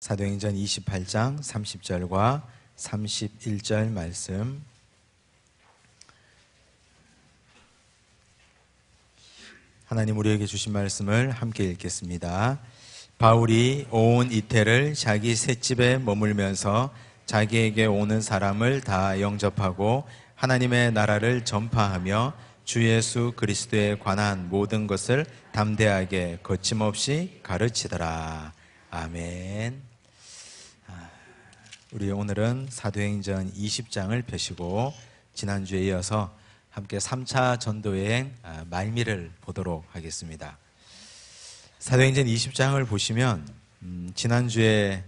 사도행전 28장 30절과 31절 말씀, 하나님 우리에게 주신 말씀을 함께 읽겠습니다. 바울이 온 이태를 자기 셋집에 머물면서 자기에게 오는 사람을 다 영접하고 하나님의 나라를 전파하며 주 예수 그리스도에 관한 모든 것을 담대하게 거침없이 가르치더라. 아멘. 우리 오늘은 사도행전 20장을 펴시고 지난주에 이어서 함께 3차 전도여행 말미를 보도록 하겠습니다. 사도행전 20장을 보시면 지난주에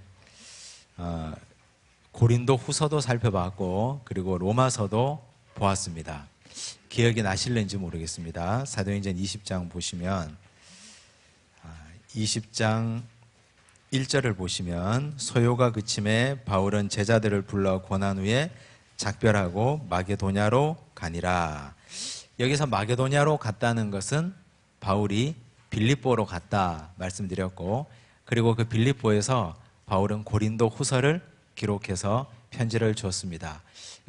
고린도 후서도 살펴봤고 그리고 로마서도 보았습니다. 기억이 나실는지 모르겠습니다. 사도행전 20장 보시면 20장 1절을 보시면 소요가 그침에 바울은 제자들을 불러 권한 후에 작별하고 마게도냐로 가니라. 여기서 마게도냐로 갔다는 것은 바울이 빌립보로 갔다 말씀드렸고, 그리고 그 빌립보에서 바울은 고린도 후서를 기록해서 편지를 줬습니다.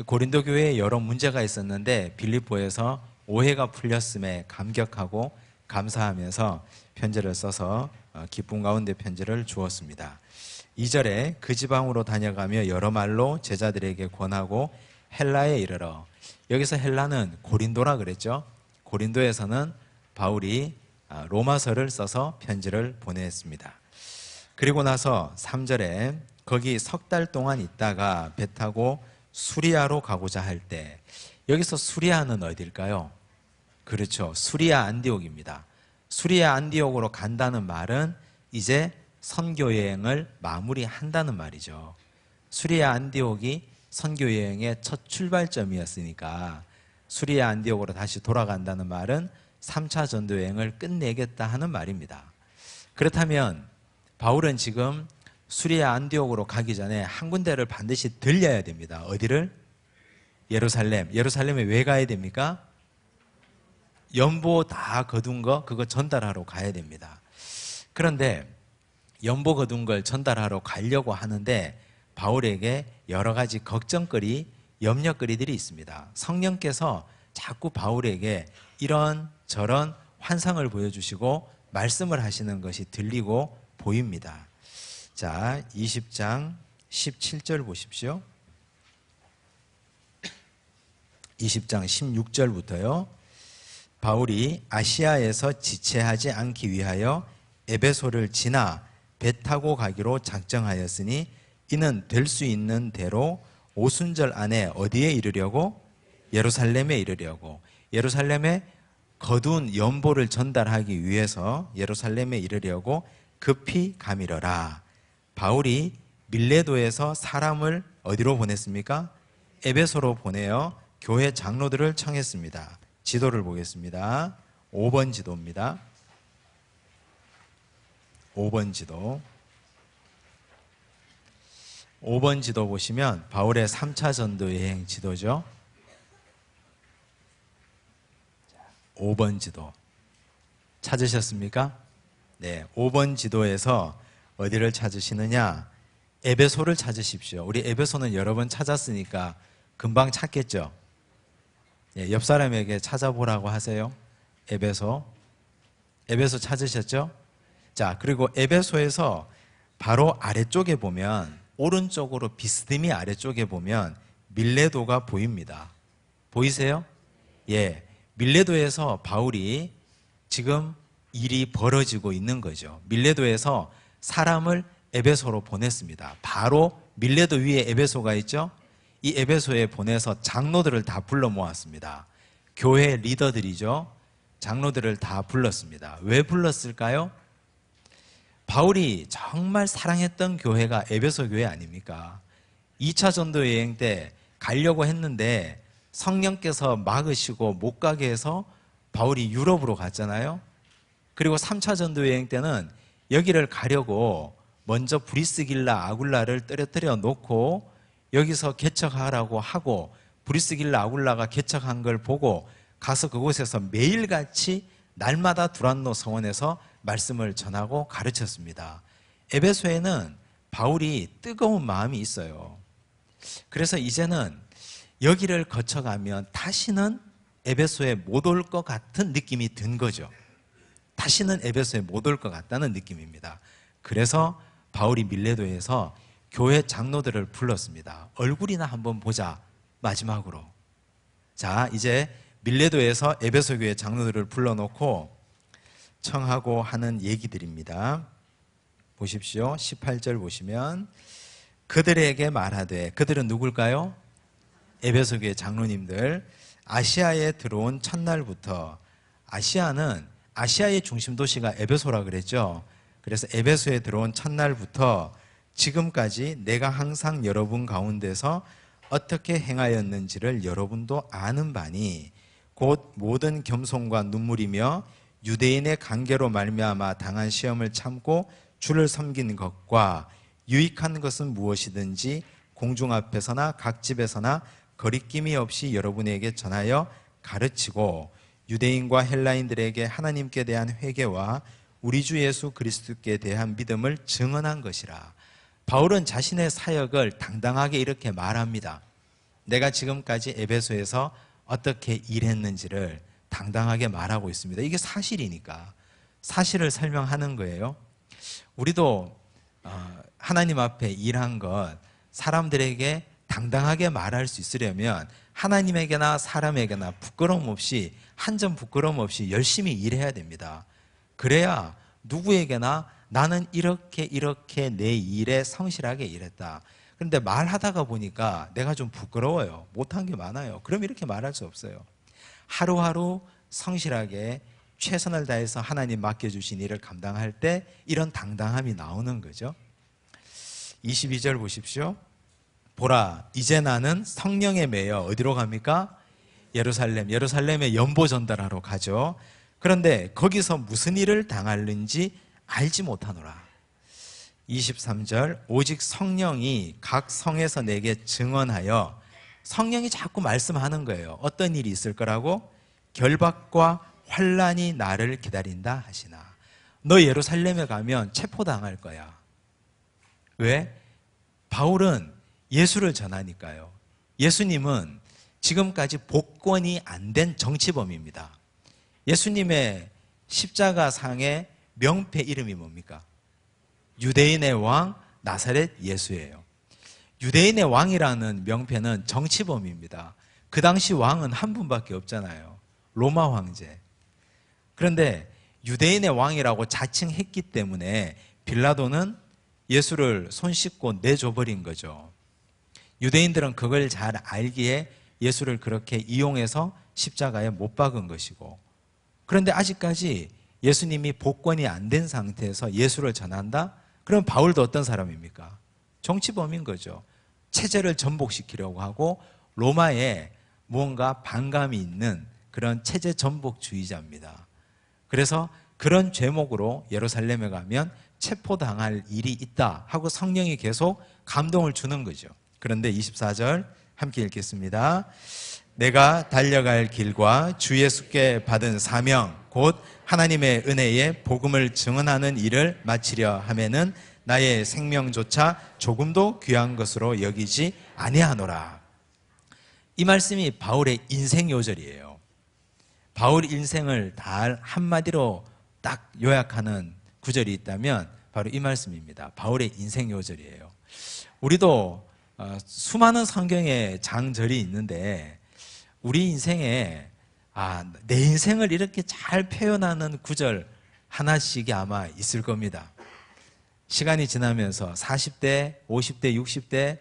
고린도 교회에 여러 문제가 있었는데 빌립보에서 오해가 풀렸음에 감격하고 감사하면서 편지를 써서 기쁨 가운데 편지를 주었습니다. 2절에 그 지방으로 다녀가며 여러 말로 제자들에게 권하고 헬라에 이르러, 여기서 헬라는 고린도라 그랬죠. 고린도에서는 바울이 로마서를 써서 편지를 보냈습니다. 그리고 나서 3절에 거기 석 달 동안 있다가 배 타고 수리아로 가고자 할 때, 여기서 수리아는 어딜까요? 그렇죠, 수리아 안디옥입니다. 수리아 안디옥으로 간다는 말은 이제 선교여행을 마무리한다는 말이죠. 수리아 안디옥이 선교여행의 첫 출발점이었으니까 수리아 안디옥으로 다시 돌아간다는 말은 3차 전도여행을 끝내겠다 하는 말입니다. 그렇다면 바울은 지금 수리아 안디옥으로 가기 전에 한 군데를 반드시 들려야 됩니다. 어디를? 예루살렘. 예루살렘에 왜 가야 됩니까? 연보 다 거둔 거 그거 전달하러 가야 됩니다. 그런데 연보 거둔 걸 전달하러 가려고 하는데 바울에게 여러 가지 걱정거리, 염려거리들이 있습니다. 성령께서 자꾸 바울에게 이런 저런 환상을 보여주시고 말씀을 하시는 것이 들리고 보입니다. 자, 20장 17절 보십시오. 20장 16절부터요. 바울이 아시아에서 지체하지 않기 위하여 에베소를 지나 배 타고 가기로 작정하였으니 이는 될 수 있는 대로 오순절 안에 어디에 이르려고? 예루살렘에 이르려고. 예루살렘에 거둔 연보를 전달하기 위해서 예루살렘에 이르려고 급히 가미러라. 바울이 밀레도에서 사람을 어디로 보냈습니까? 에베소로 보내어 교회 장로들을 청했습니다. 지도를 보겠습니다. 5번 지도입니다. 5번 지도. 5번 지도 보시면 바울의 3차 전도 여행 지도죠. 5번 지도 찾으셨습니까? 네, 5번 지도에서 어디를 찾으시느냐? 에베소를 찾으십시오. 우리 에베소는 여러 번 찾았으니까 금방 찾겠죠? 예, 옆 사람에게 찾아보라고 하세요. 에베소. 에베소 찾으셨죠? 자, 그리고 에베소에서 바로 아래쪽에 보면, 오른쪽으로 비스듬히 아래쪽에 보면 밀레도가 보입니다. 보이세요? 예, 밀레도에서 바울이 지금 일이 벌어지고 있는 거죠. 밀레도에서 사람을 에베소로 보냈습니다. 바로 밀레도 위에 에베소가 있죠? 이 에베소에 보내서 장로들을 다 불러 모았습니다. 교회 리더들이죠. 장로들을 다 불렀습니다. 왜 불렀을까요? 바울이 정말 사랑했던 교회가 에베소 교회 아닙니까? 2차 전도 여행 때 가려고 했는데 성령께서 막으시고 못 가게 해서 바울이 유럽으로 갔잖아요. 그리고 3차 전도 여행 때는 여기를 가려고 먼저 브리스길라 아굴라를 떨어뜨려 놓고 여기서 개척하라고 하고, 브리스길라 아굴라가 개척한 걸 보고 가서 그곳에서 매일같이 날마다 두란노 성원에서 말씀을 전하고 가르쳤습니다. 에베소에는 바울이 뜨거운 마음이 있어요. 그래서 이제는 여기를 거쳐가면 다시는 에베소에 못 올 것 같은 느낌이 든 거죠. 다시는 에베소에 못 올 것 같다는 느낌입니다. 그래서 바울이 밀레도에서 교회 장로들을 불렀습니다. 얼굴이나 한번 보자, 마지막으로. 자, 이제 밀레도에서 에베소 교회 장로들을 불러놓고 청하고 하는 얘기들입니다. 보십시오. 18절 보시면 그들에게 말하되, 그들은 누굴까요? 에베소 교회 장로님들. 아시아에 들어온 첫날부터, 아시아의 중심 도시가 에베소라 그랬죠. 그래서 에베소에 들어온 첫날부터 지금까지 내가 항상 여러분 가운데서 어떻게 행하였는지를 여러분도 아는 바니, 곧 모든 겸손과 눈물이며 유대인의 관계로 말미암아 당한 시험을 참고 주를 섬긴 것과 유익한 것은 무엇이든지 공중 앞에서나 각 집에서나 거리낌이 없이 여러분에게 전하여 가르치고, 유대인과 헬라인들에게 하나님께 대한 회개와 우리 주 예수 그리스도께 대한 믿음을 증언한 것이라. 바울은 자신의 사역을 당당하게 이렇게 말합니다. 내가 지금까지 에베소에서 어떻게 일했는지를 당당하게 말하고 있습니다. 이게 사실이니까 사실을 설명하는 거예요. 우리도 하나님 앞에 일한 것 사람들에게 당당하게 말할 수 있으려면 하나님에게나 사람에게나 부끄러움 없이, 한 점 부끄러움 없이 열심히 일해야 됩니다. 그래야 누구에게나 나는 이렇게 내 일에 성실하게 일했다. 그런데 말하다가 보니까 내가 좀 부끄러워요. 못한 게 많아요. 그럼 이렇게 말할 수 없어요. 하루하루 성실하게 최선을 다해서 하나님 맡겨주신 일을 감당할 때 이런 당당함이 나오는 거죠. 22절 보십시오. 보라, 이제 나는 성령에 매여 어디로 갑니까? 예루살렘에 연보 전달하러 가죠. 그런데 거기서 무슨 일을 당하는지 알지 못하노라. 23절, 오직 성령이 각 성에서 내게 증언하여, 성령이 자꾸 말씀하는 거예요. 어떤 일이 있을 거라고? 결박과 환란이 나를 기다린다 하시나. 너 예루살렘에 가면 체포당할 거야. 왜? 바울은 예수를 전하니까요. 예수님은 지금까지 복권이 안 된 정치범입니다. 예수님의 십자가상의 명패 이름이 뭡니까? 유대인의 왕 나사렛 예수예요. 유대인의 왕이라는 명패는 정치범입니다. 그 당시 왕은 한 분밖에 없잖아요. 로마 황제. 그런데 유대인의 왕이라고 자칭했기 때문에 빌라도는 예수를 손 씻고 내줘버린 거죠. 유대인들은 그걸 잘 알기에 예수를 그렇게 이용해서 십자가에 못 박은 것이고, 그런데 아직까지 예수님이 복권이 안 된 상태에서 예수를 전한다? 그럼 바울도 어떤 사람입니까? 정치범인 거죠. 체제를 전복시키려고 하고 로마에 무언가 반감이 있는 그런 체제 전복주의자입니다. 그래서 그런 죄목으로 예루살렘에 가면 체포당할 일이 있다 하고 성령이 계속 감동을 주는 거죠. 그런데 24절 함께 읽겠습니다. 내가 달려갈 길과 주 예수께 받은 사명 곧 하나님의 은혜의 복음을 증언하는 일을 마치려 하면은 나의 생명조차 조금도 귀한 것으로 여기지 아니하노라. 이 말씀이 바울의 인생 요절이에요. 바울 인생을 다 한마디로 딱 요약하는 구절이 있다면 바로 이 말씀입니다. 바울의 인생 요절이에요. 우리도 수많은 성경의 장절이 있는데 우리 인생에 내 인생을 이렇게 잘 표현하는 구절 하나씩이 아마 있을 겁니다. 시간이 지나면서 40대, 50대, 60대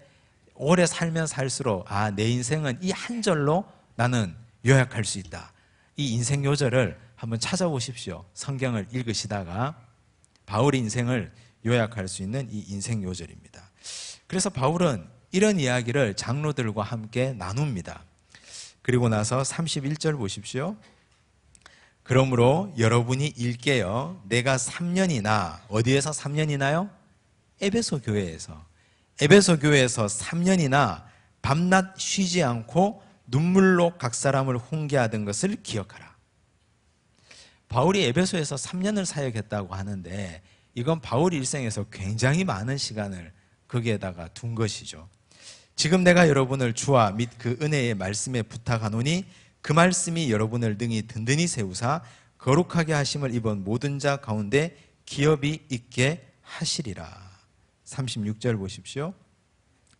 오래 살면 살수록 내 인생은 이 한 절로 나는 요약할 수 있다. 이 인생 요절을 한번 찾아보십시오. 성경을 읽으시다가 바울의 인생을 요약할 수 있는 이 인생 요절입니다. 그래서 바울은 이런 이야기를 장로들과 함께 나눕니다. 그리고 나서 31절 보십시오. 그러므로 여러분이 일깨어 내가 3년이나 어디에서 3년이나요? 에베소 교회에서 3년이나 밤낮 쉬지 않고 눈물로 각 사람을 훈계하던 것을 기억하라. 바울이 에베소에서 3년을 사역했다고 하는데 이건 바울 일생에서 굉장히 많은 시간을 거기에다가 둔 것이죠. 지금 내가 여러분을 주와 및 그 은혜의 말씀에 부탁하노니 그 말씀이 여러분을 능히 든든히 세우사 거룩하게 하심을 입은 모든 자 가운데 기업이 있게 하시리라. 36절 보십시오.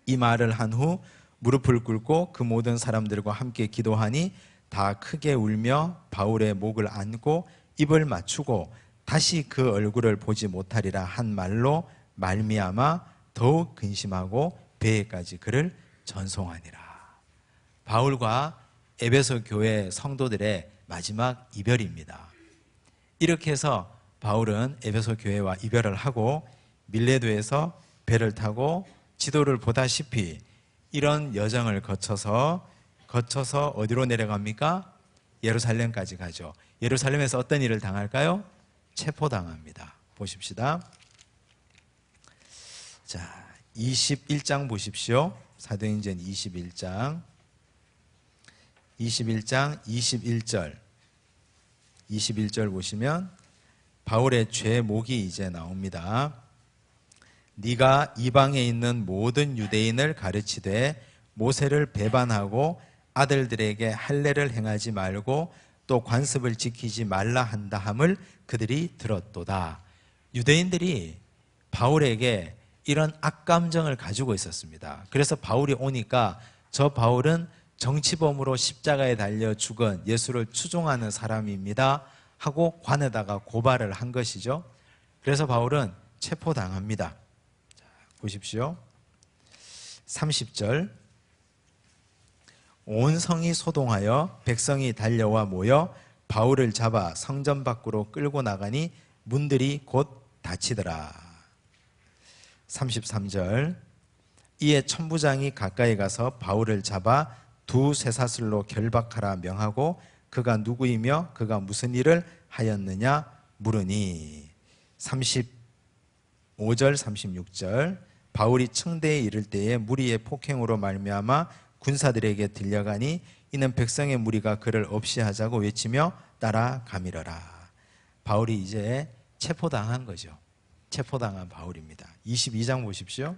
이 말을 한 후 무릎을 꿇고 그 모든 사람들과 함께 기도하니 다 크게 울며 바울의 목을 안고 입을 맞추고 다시 그 얼굴을 보지 못하리라 한 말로 말미암아 더욱 근심하고 배에까지 그를 전송하니라. 바울과 에베소 교회 성도들의 마지막 이별입니다. 이렇게 해서 바울은 에베소 교회와 이별을 하고 밀레도에서 배를 타고 지도를 보다시피 이런 여정을 거쳐서 어디로 내려갑니까? 예루살렘까지 가죠. 예루살렘에서 어떤 일을 당할까요? 체포당합니다. 보십시다. 자, 21장 보십시오. 사도행전 21장 21절 보시면 바울의 죄목이 이제 나옵니다. 네가 이방에 있는 모든 유대인을 가르치되 모세를 배반하고 아들들에게 할례를 행하지 말고 또 관습을 지키지 말라 한다 함을 그들이 들었도다. 유대인들이 바울에게 이런 악감정을 가지고 있었습니다. 그래서 바울이 오니까 저 바울은 정치범으로 십자가에 달려 죽은 예수를 추종하는 사람입니다 하고 관에다가 고발을 한 것이죠. 그래서 바울은 체포당합니다. 자, 보십시오. 30절 온 성이 소동하여 백성이 달려와 모여 바울을 잡아 성전 밖으로 끌고 나가니 문들이 곧 닫히더라. 33절 이에 천부장이 가까이 가서 바울을 잡아 두 쇠사슬로 결박하라 명하고 그가 누구이며 그가 무슨 일을 하였느냐 물으니 35절 36절 바울이 청대에 이를 때에 무리의 폭행으로 말미암아 군사들에게 들려가니 이는 백성의 무리가 그를 없이 하자고 외치며 따라가미러라. 바울이 이제 체포당한 거죠. 체포당한 바울입니다. 22장 보십시오.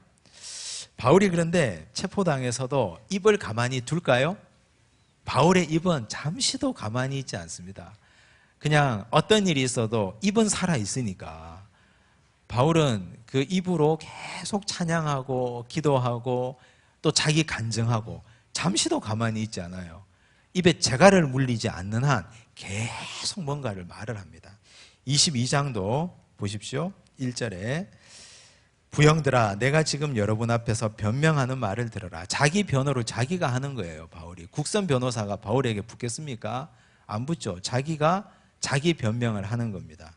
바울이 그런데 체포당해서도 입을 가만히 둘까요? 바울의 입은 잠시도 가만히 있지 않습니다. 그냥 어떤 일이 있어도 입은 살아있으니까 바울은 그 입으로 계속 찬양하고 기도하고 또 자기 간증하고 잠시도 가만히 있지 않아요. 입에 재갈을 물리지 않는 한 계속 뭔가를 말을 합니다. 22장도 보십시오. 1절에 부형들아 내가 지금 여러분 앞에서 변명하는 말을 들어라. 자기 변호를 자기가 하는 거예요. 바울이. 국선 변호사가 바울에게 붙겠습니까? 안 붙죠. 자기가 자기 변명을 하는 겁니다.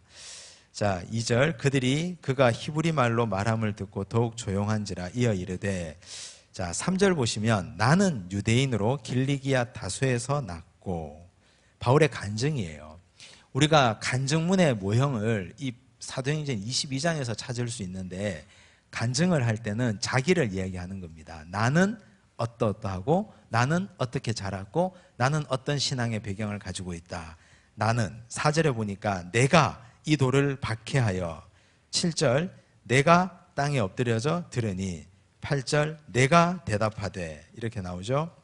자, 2절 그들이 그가 히브리 말로 말함을 듣고 더욱 조용한지라 이어 이르되 자, 3절 보시면 나는 유대인으로 길리기아 다소에서 났고 바울의 간증이에요. 우리가 간증문의 모형을 이 사도행전 22장에서 찾을 수 있는데 간증을 할 때는 자기를 이야기하는 겁니다. 나는 어떠하고 나는 어떻게 자랐고 나는 어떤 신앙의 배경을 가지고 있다. 나는 4절에 보니까 내가 이 돌을 박해하여 7절 내가 땅에 엎드려져 들으니 8절 내가 대답하되 이렇게 나오죠.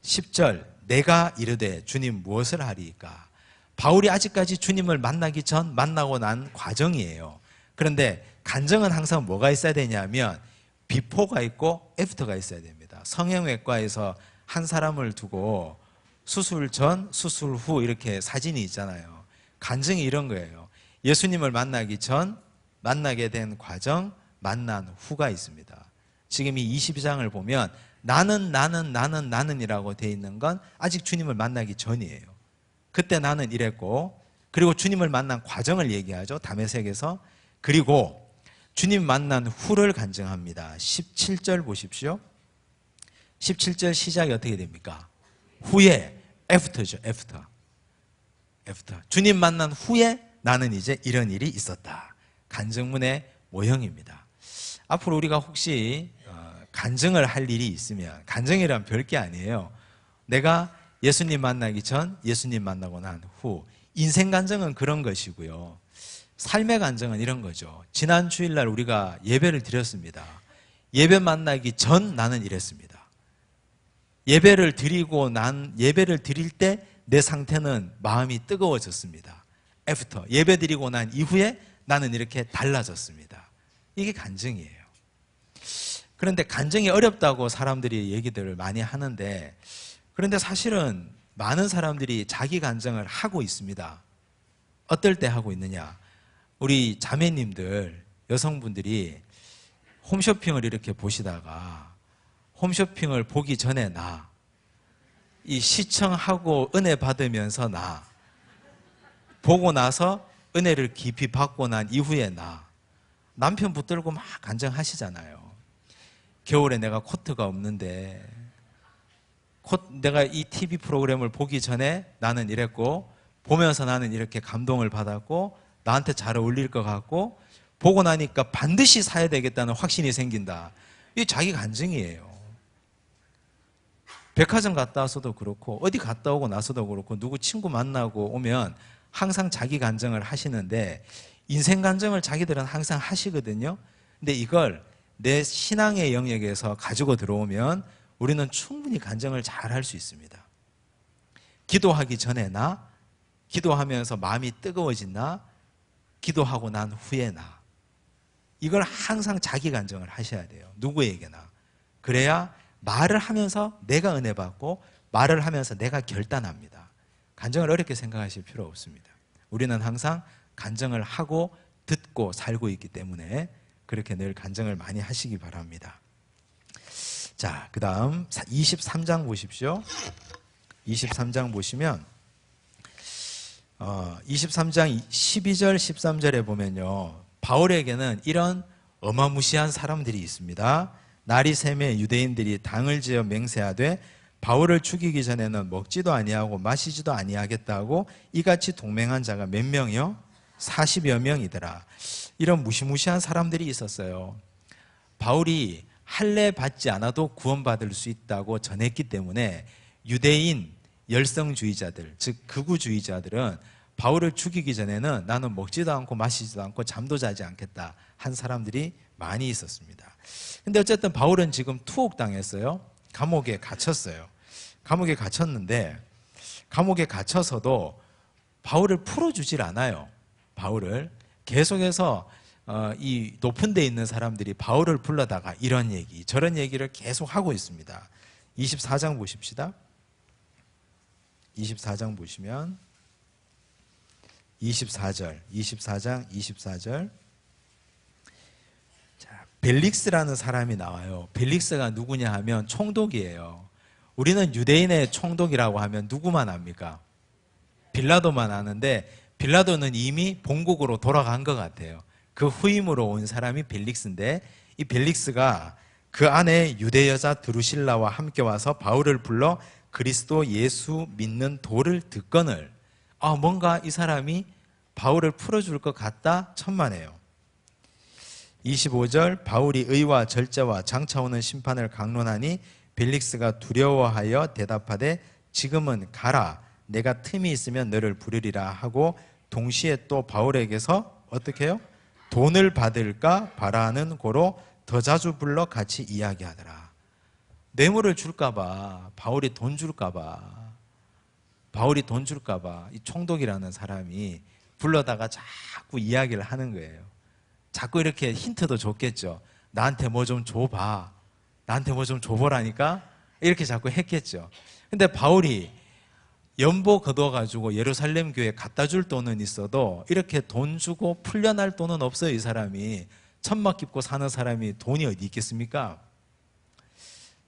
10절 내가 이르되 주님 무엇을 하리이까. 바울이 아직까지 주님을 만나기 전 만나고 난 과정이에요. 그런데 간증은 항상 뭐가 있어야 되냐면 비포가 있고 애프터가 있어야 됩니다. 성형외과에서 한 사람을 두고 수술 전, 수술 후 이렇게 사진이 있잖아요. 간증이 이런 거예요. 예수님을 만나기 전, 만나게 된 과정, 만난 후가 있습니다. 지금 이 22장을 보면 나는이라고 돼 있는 건 아직 주님을 만나기 전이에요. 그때 나는 이랬고 그리고 주님을 만난 과정을 얘기하죠. 다메섹에서. 그리고 주님 만난 후를 간증합니다. 17절 보십시오. 17절 시작이 어떻게 됩니까? 후에 애프터죠. 애프터. 주님 만난 후에 나는 이제 이런 일이 있었다. 간증문의 모형입니다. 앞으로 우리가 혹시 간증을 할 일이 있으면 간증이란 별게 아니에요. 내가 예수님 만나기 전, 예수님 만나고 난 후. 인생 간증은 그런 것이고요. 삶의 간증은 이런 거죠. 지난 주일날 우리가 예배를 드렸습니다. 예배 만나기 전 나는 이랬습니다. 예배를 드릴 때 내 상태는 마음이 뜨거워졌습니다. 애프터, 예배 드리고 난 이후에 나는 이렇게 달라졌습니다. 이게 간증이에요. 그런데 간증이 어렵다고 사람들이 얘기들을 많이 하는데, 그런데 사실은 많은 사람들이 자기 간증을 하고 있습니다. 어떨 때 하고 있느냐? 우리 자매님들, 여성분들이 홈쇼핑을 이렇게 보시다가 홈쇼핑을 보기 전에 이 시청하고 은혜 받으면서 보고 나서 은혜를 깊이 받고 난 이후에 남편 붙들고 막 간증하시잖아요. 겨울에 내가 코트가 없는데 내가 이 TV 프로그램을 보기 전에 나는 이랬고, 보면서 나는 이렇게 감동을 받았고, 나한테 잘 어울릴 것 같고, 보고 나니까 반드시 사야 되겠다는 확신이 생긴다. 이게 자기 간증이에요. 백화점 갔다 와서도 그렇고, 어디 갔다 오고 나서도 그렇고, 누구 친구 만나고 오면 항상 자기 간증을 하시는데, 인생 간증을 자기들은 항상 하시거든요. 근데 이걸 내 신앙의 영역에서 가지고 들어오면 우리는 충분히 간증을 잘 할 수 있습니다. 기도하기 전에 기도하면서 마음이 뜨거워진 기도하고 난 후에 이걸 항상 자기 간증을 하셔야 돼요. 누구에게나. 그래야 말을 하면서 내가 은혜 받고, 말을 하면서 내가 결단합니다. 간증을 어렵게 생각하실 필요 없습니다. 우리는 항상 간증을 하고 듣고 살고 있기 때문에 그렇게 늘 간증을 많이 하시기 바랍니다. 자, 그 다음 23장 보십시오. 23장 보시면 23장 12절 13절에 보면요, 바울에게는 이런 어마무시한 사람들이 있습니다. 날이 새매 유대인들이 당을 지어 맹세하되 바울을 죽이기 전에는 먹지도 아니하고 마시지도 아니하겠다고 이같이 동맹한 자가 몇 명이요? 40여 명이더라. 이런 무시무시한 사람들이 있었어요. 바울이 할례 받지 않아도 구원받을 수 있다고 전했기 때문에 유대인 열성주의자들, 즉 극우주의자들은 바울을 죽이기 전에는 나는 먹지도 않고 마시지도 않고 잠도 자지 않겠다 한 사람들이 많이 있었습니다. 근데 어쨌든 바울은 지금 투옥당했어요. 감옥에 갇혔어요. 감옥에 갇혔는데, 감옥에 갇혀서도 바울을 풀어주질 않아요. 바울을 계속해서 이 높은 데 있는 사람들이 바울을 불러다가 이런 얘기 저런 얘기를 계속 하고 있습니다. 24장 보십시다. 24장 보시면 24장 24절. 자, 벨릭스라는 사람이 나와요. 벨릭스가 누구냐 하면 총독이에요. 우리는 유대인의 총독이라고 하면 누구만 압니까? 빌라도만 아는데, 빌라도는 이미 본국으로 돌아간 것 같아요. 그 후임으로 온 사람이 벨릭스인데, 이 벨릭스가 그 안에 유대 여자 드루실라와 함께 와서 바울을 불러 그리스도 예수 믿는 도를 듣거늘, 뭔가 이 사람이 바울을 풀어줄 것 같다 천만에요. 25절, 바울이 의와 절제와 장차오는 심판을 강론하니 벨릭스가 두려워하여 대답하되 지금은 가라, 내가 틈이 있으면 너를 부르리라 하고, 동시에 또 바울에게서 어떻게 해요? 돈을 받을까 바라는 고로 더 자주 불러 같이 이야기하더라. 뇌물을 줄까봐, 바울이 돈 줄까봐, 이 총독이라는 사람이 불러다가 자꾸 이야기를 하는 거예요. 자꾸 이렇게 힌트도 줬겠죠. 나한테 뭐 좀 줘봐, 나한테 뭐 좀 줘보라니까 이렇게 자꾸 했겠죠. 근데 바울이 연보 걷어가지고 예루살렘 교회에 갖다 줄 돈은 있어도 이렇게 돈 주고 풀려날 돈은 없어요. 이 사람이 천막 깊고 사는 사람이 돈이 어디 있겠습니까?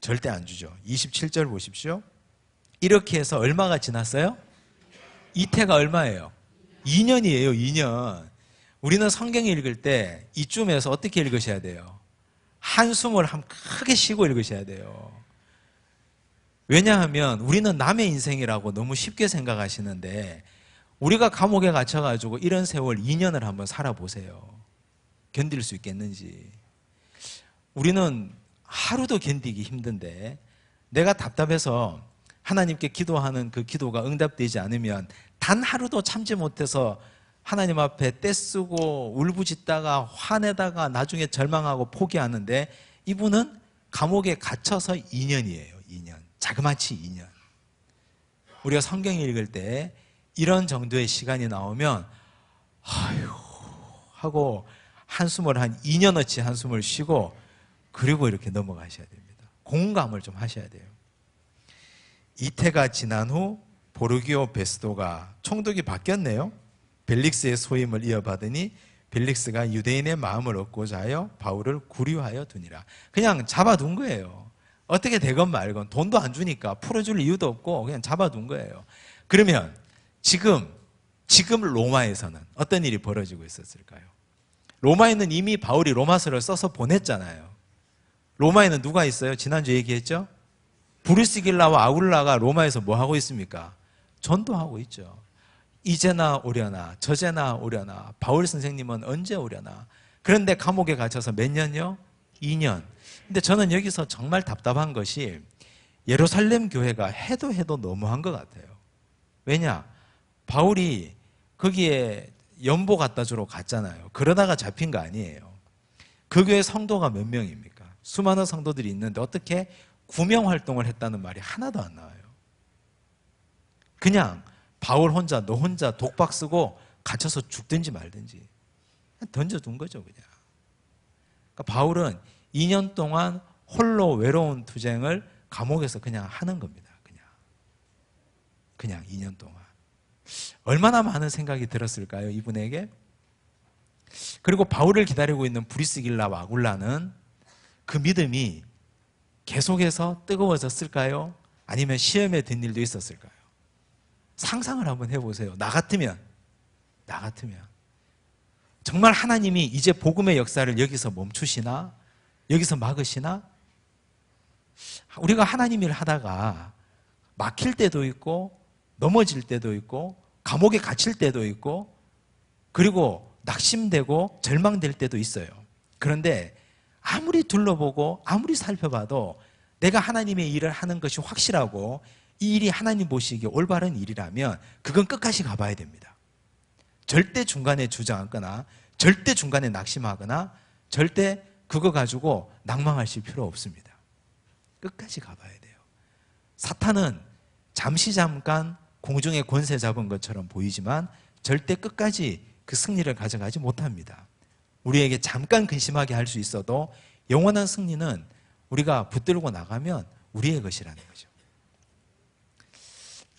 절대 안 주죠. 27절 보십시오. 이렇게 해서 얼마가 지났어요? 이태가 얼마예요? 2년이에요. 2년. 우리는 성경 읽을 때 이쯤에서 어떻게 읽으셔야 돼요? 한숨을 크게 쉬고 읽으셔야 돼요. 왜냐하면 우리는 남의 인생이라고 너무 쉽게 생각하시는데, 우리가 감옥에 갇혀가지고 이런 세월 2년을 한번 살아보세요. 견딜 수 있겠는지. 우리는 하루도 견디기 힘든데, 내가 답답해서 하나님께 기도하는 그 기도가 응답되지 않으면 단 하루도 참지 못해서 하나님 앞에 떼쓰고 울부짖다가 화내다가 나중에 절망하고 포기하는데, 이분은 감옥에 갇혀서 2년이에요. 2년. 자그마치 2년. 우리가 성경 읽을 때 이런 정도의 시간이 나오면 아휴 하고 한숨을 한 2년어치 한숨을 쉬고 그리고 이렇게 넘어가셔야 됩니다. 공감을 좀 하셔야 돼요. 이태가 지난 후 보르기오 베스도가 총독이 바뀌었네요. 벨릭스의 소임을 이어받으니 벨릭스가 유대인의 마음을 얻고자 하여 바울을 구류하여 두니라. 그냥 잡아둔 거예요. 어떻게 되건 말건 돈도 안 주니까 풀어줄 이유도 없고 그냥 잡아둔 거예요. 그러면 지금 로마에서는 어떤 일이 벌어지고 있었을까요? 로마에는 이미 바울이 로마서를 써서 보냈잖아요. 로마에는 누가 있어요? 지난주에 얘기했죠? 브루스길라와 아굴라가 로마에서 뭐 하고 있습니까? 전도하고 있죠. 이제나 오려나 저제나 오려나 바울 선생님은 언제 오려나. 그런데 감옥에 갇혀서 몇 년요? 2년. 근데 저는 여기서 정말 답답한 것이 예루살렘 교회가 해도 너무한 것 같아요. 왜냐? 바울이 거기에 연보 갖다 주러 갔잖아요. 그러다가 잡힌 거 아니에요. 그 교회 성도가 몇 명입니까? 수많은 성도들이 있는데 어떻게 구명 활동을 했다는 말이 하나도 안 나와요. 그냥 바울 혼자 너 혼자 독박 쓰고 갇혀서 죽든지 말든지 그냥 던져둔 거죠. 그냥. 그러니까 바울은 2년 동안 홀로 외로운 투쟁을 감옥에서 그냥 하는 겁니다. 그냥 2년 동안. 얼마나 많은 생각이 들었을까요? 이분에게. 그리고 바울을 기다리고 있는 브리스길라와 아굴라는 그 믿음이 계속해서 뜨거워졌을까요? 아니면 시험에 든 일도 있었을까요? 상상을 한번 해보세요. 나 같으면 정말 하나님이 이제 복음의 역사를 여기서 멈추시나? 여기서 막으시나? 우리가 하나님 일 하다가 막힐 때도 있고 넘어질 때도 있고 감옥에 갇힐 때도 있고 그리고 낙심되고 절망될 때도 있어요. 그런데 아무리 둘러보고 아무리 살펴봐도 내가 하나님의 일을 하는 것이 확실하고 이 일이 하나님 보시기에 올바른 일이라면 그건 끝까지 가봐야 됩니다. 절대 중간에 주저앉거나 절대 중간에 낙심하거나 절대 그거 가지고 낭망하실 필요 없습니다. 끝까지 가봐야 돼요. 사탄은 잠깐 공중의 권세 잡은 것처럼 보이지만 절대 끝까지 그 승리를 가져가지 못합니다. 우리에게 잠깐 근심하게 할 수 있어도 영원한 승리는 우리가 붙들고 나가면 우리의 것이라는 거죠.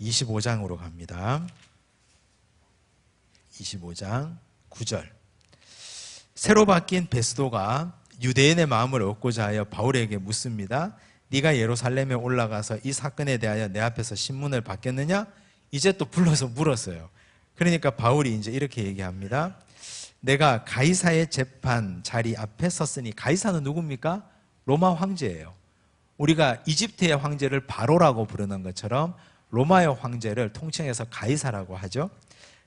25장으로 갑니다. 25장 9절. 새로 바뀐 베스도가 유대인의 마음을 얻고자 하여 바울에게 묻습니다. 네가 예루살렘에 올라가서 이 사건에 대하여 내 앞에서 신문을 받겠느냐? 이제 또 불러서 물었어요. 그러니까 바울이 이제 이렇게 얘기합니다. 내가 가이사의 재판 자리 앞에 섰으니, 가이사는 누굽니까? 로마 황제예요. 우리가 이집트의 황제를 바로라고 부르는 것처럼 로마의 황제를 통칭해서 가이사라고 하죠.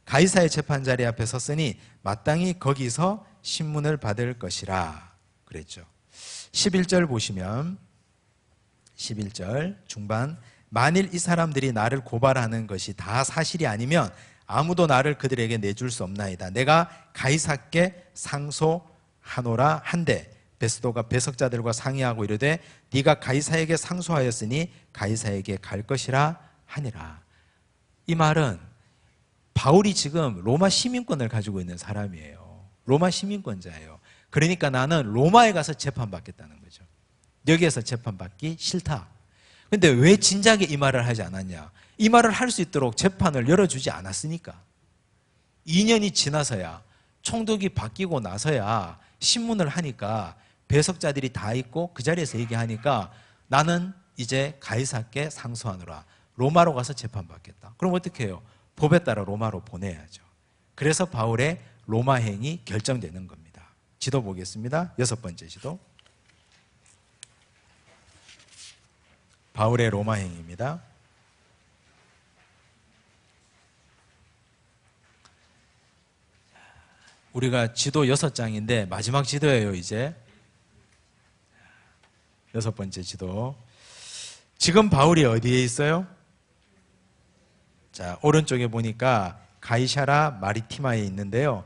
가이사의 재판 자리 앞에 섰으니 마땅히 거기서 신문을 받을 것이라 그랬죠. 11절 보시면 11절 중반, 만일 이 사람들이 나를 고발하는 것이 다 사실이 아니면 아무도 나를 그들에게 내줄 수 없나이다. 내가 가이사께 상소하노라 한데 베스도가 배석자들과 상의하고 이르되 네가 가이사에게 상소하였으니 가이사에게 갈 것이라 하니라. 이 말은 바울이 지금 로마 시민권을 가지고 있는 사람이에요. 로마 시민권자예요. 그러니까 나는 로마에 가서 재판받겠다는 거죠. 여기에서 재판받기 싫다. 근데 왜 진작에 이 말을 하지 않았냐? 이 말을 할 수 있도록 재판을 열어주지 않았으니까. 2년이 지나서야, 총독이 바뀌고 나서야 신문을 하니까 배석자들이 다 있고 그 자리에서 얘기하니까 나는 이제 가이사께 상소하노라. 로마로 가서 재판받겠다. 그럼 어떻게 해요? 법에 따라 로마로 보내야죠. 그래서 바울의 로마행이 결정되는 겁니다. 지도 보겠습니다. 6번째 지도. 바울의 로마행입니다. 우리가 지도 6장인데 마지막 지도예요. 이제 6번째 지도. 지금 바울이 어디에 있어요? 자, 오른쪽에 보니까 가이사라 마리티마에 있는데요.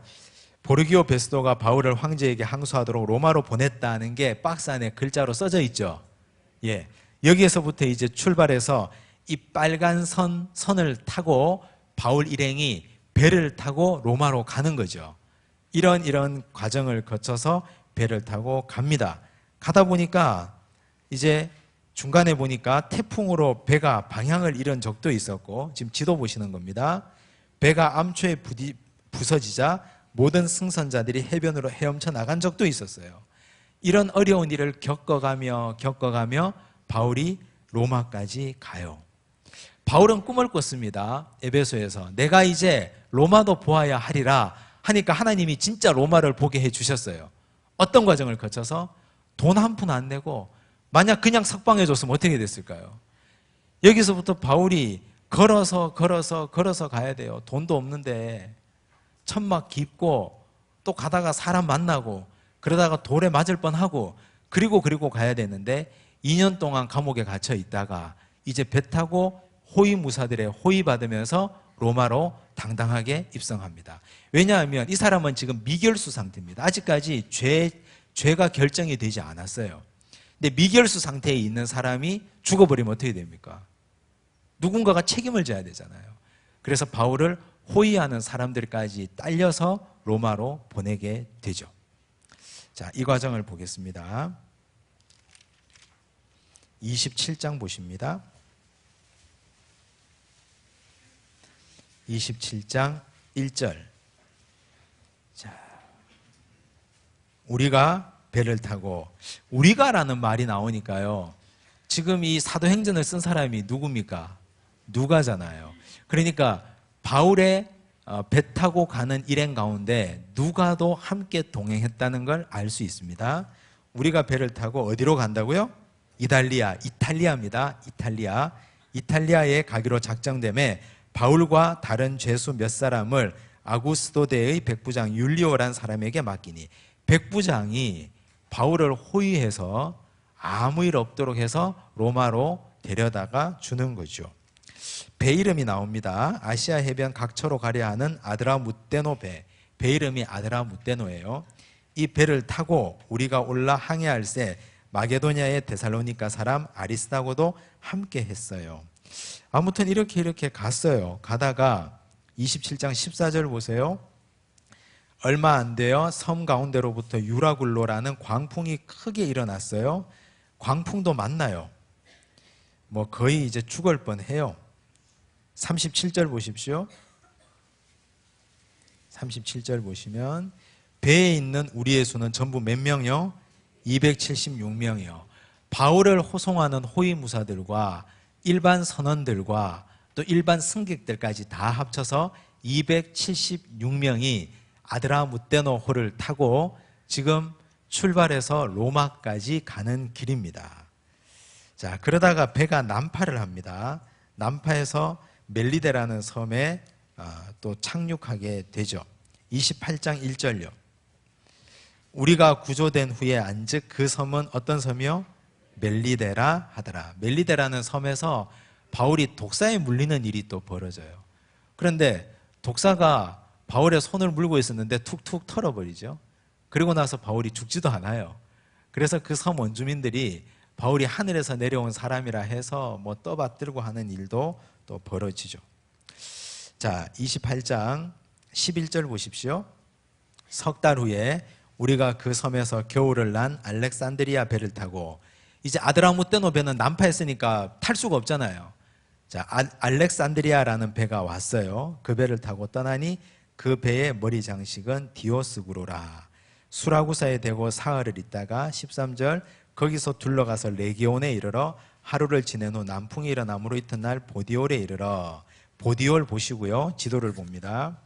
보르기오 베스도가 바울을 황제에게 항소하도록 로마로 보냈다는 게 박스 안에 글자로 써져 있죠. 예. 여기에서부터 이제 출발해서 이 빨간 선을 타고 바울 일행이 배를 타고 로마로 가는 거죠. 이런 과정을 거쳐서 배를 타고 갑니다. 가다 보니까 이제 중간에 보니까 태풍으로 배가 방향을 잃은 적도 있었고, 지금 지도 보시는 겁니다. 배가 암초에 부서지자 모든 승선자들이 해변으로 헤엄쳐 나간 적도 있었어요. 이런 어려운 일을 겪어가며 바울이 로마까지 가요. 바울은 꿈을 꿨습니다. 에베소에서 내가 이제 로마도 보아야 하리라 하니까 하나님이 진짜 로마를 보게 해주셨어요. 어떤 과정을 거쳐서? 돈 한 푼 안 내고 만약 그냥 석방해 줬으면 어떻게 됐을까요? 여기서부터 바울이 걸어서 가야 돼요. 돈도 없는데 천막 깊고 또 가다가 사람 만나고 그러다가 돌에 맞을 뻔하고 그리고 가야 되는데 2년 동안 감옥에 갇혀 있다가 이제 배 타고 호위무사들의 호위 받으면서 로마로 당당하게 입성합니다. 왜냐하면 이 사람은 지금 미결수 상태입니다. 아직까지 죄가 결정이 되지 않았어요. 근데 미결수 상태에 있는 사람이 죽어버리면 어떻게 됩니까? 누군가가 책임을 져야 되잖아요. 그래서 바울을 호위하는 사람들까지 딸려서 로마로 보내게 되죠. 자, 이 과정을 보겠습니다. 27장 보십니다. 27장 1절. 자, 우리가 배를 타고, 우리가라는 말이 나오니까요. 지금 이 사도행전을 쓴 사람이 누굽니까? 누가잖아요. 그러니까 바울의 배 타고 가는 일행 가운데 누가도 함께 동행했다는 걸 알 수 있습니다. 우리가 배를 타고 어디로 간다고요? 이탈리아입니다. 이탈리아에 가기로 작정됨에 바울과 다른 죄수 몇 사람을 아구스도대의 백부장 율리오란 사람에게 맡기니, 백부장이 바울을 호위해서 아무 일 없도록 해서 로마로 데려다가 주는 거죠. 배 이름이 나옵니다. 아시아 해변 각처로 가려 하는 아드라무떼노 배. 배 이름이 아드라무떼노예요. 이 배를 타고 우리가 올라 항해할새 마게도냐의 데살로니가 사람 아리스다고도 함께 했어요. 아무튼 이렇게 갔어요. 가다가 27장 14절 보세요. 얼마 안 되어 섬 가운데로부터 유라굴로라는 광풍이 크게 일어났어요. 광풍도 만나요. 뭐 거의 이제 죽을 뻔해요. 37절 보십시오. 37절 보시면 배에 있는 우리의 수는 전부 몇 명이요? 276명이요. 바울을 호송하는 호위무사들과 일반 선원들과 또 일반 승객들까지 다 합쳐서 276명이 아드라무떼노호를 타고 지금 출발해서 로마까지 가는 길입니다. 자, 그러다가 배가 난파를 합니다. 난파해서 멜리데라는 섬에 또 착륙하게 되죠. 28장 1절요. 우리가 구조된 후에 안즉 그 섬은 어떤 섬이요? 멜리데라 하더라. 멜리데라는 섬에서 바울이 독사에 물리는 일이 또 벌어져요. 그런데 독사가 바울의 손을 물고 있었는데 툭툭 털어버리죠. 그리고 나서 바울이 죽지도 않아요. 그래서 그 섬 원주민들이 바울이 하늘에서 내려온 사람이라 해서 뭐 떠받들고 하는 일도 또 벌어지죠. 자, 28장 11절 보십시오. 석 달 후에 우리가 그 섬에서 겨울을 난 알렉산드리아 배를 타고, 이제 아드라무떼노 배는 난파했으니까 탈 수가 없잖아요. 자, 알렉산드리아라는 배가 왔어요. 그 배를 타고 떠나니 그 배의 머리 장식은 디오스구로라. 수라구사에 대고 사흘을 있다가 13절 거기서 둘러가서 레기온에 이르러 하루를 지낸 후 남풍이 일어남으로 이튿날 보디올에 이르러. 보디올 보시고요. 지도를 봅니다.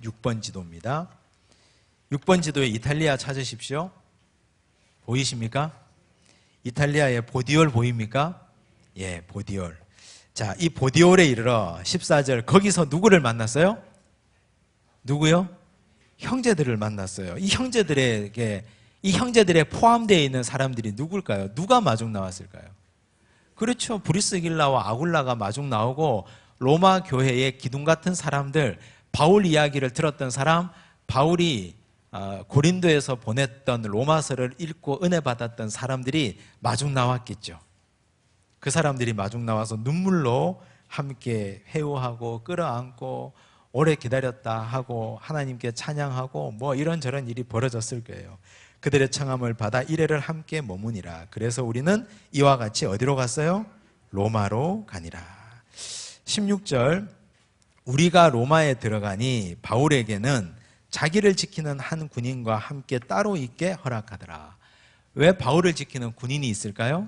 6번 지도입니다. 6번 지도에 이탈리아 찾으십시오. 보이십니까? 이탈리아의 보디올 보입니까? 예, 보디올. 자, 이 보디올에 이르러 14절 거기서 누구를 만났어요? 누구요? 형제들을 만났어요. 이 형제들에 포함되어 있는 사람들이 누굴까요? 누가 마중 나왔을까요? 그렇죠. 브리스길라와 아굴라가 마중 나오고 로마 교회의 기둥 같은 사람들, 바울 이야기를 들었던 사람, 바울이 고린도에서 보냈던 로마서를 읽고 은혜 받았던 사람들이 마중 나왔겠죠. 그 사람들이 마중 나와서 눈물로 함께 회유하고 끌어안고 오래 기다렸다 하고 하나님께 찬양하고 뭐 이런저런 일이 벌어졌을 거예요. 그들의 청함을 받아 이래를 함께 머무니라. 그래서 우리는 이와 같이 어디로 갔어요? 로마로 가니라. 16절, 우리가 로마에 들어가니 바울에게는 자기를 지키는 한 군인과 함께 따로 있게 허락하더라. 왜 바울을 지키는 군인이 있을까요?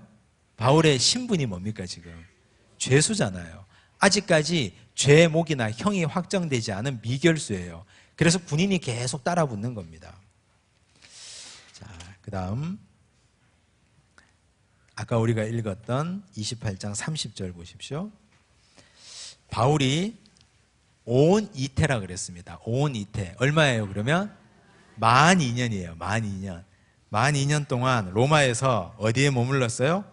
바울의 신분이 뭡니까 지금? 죄수잖아요. 아직까지 죄목이나 형이 확정되지 않은 미결수예요. 그래서 군인이 계속 따라붙는 겁니다. 자, 그 다음 아까 우리가 읽었던 28장 30절 보십시오. 바울이 온 이태라 그랬습니다. 온 이태. 얼마예요 그러면? 만 2년이에요. 만 2년. 만 2년 동안 로마에서 어디에 머물렀어요?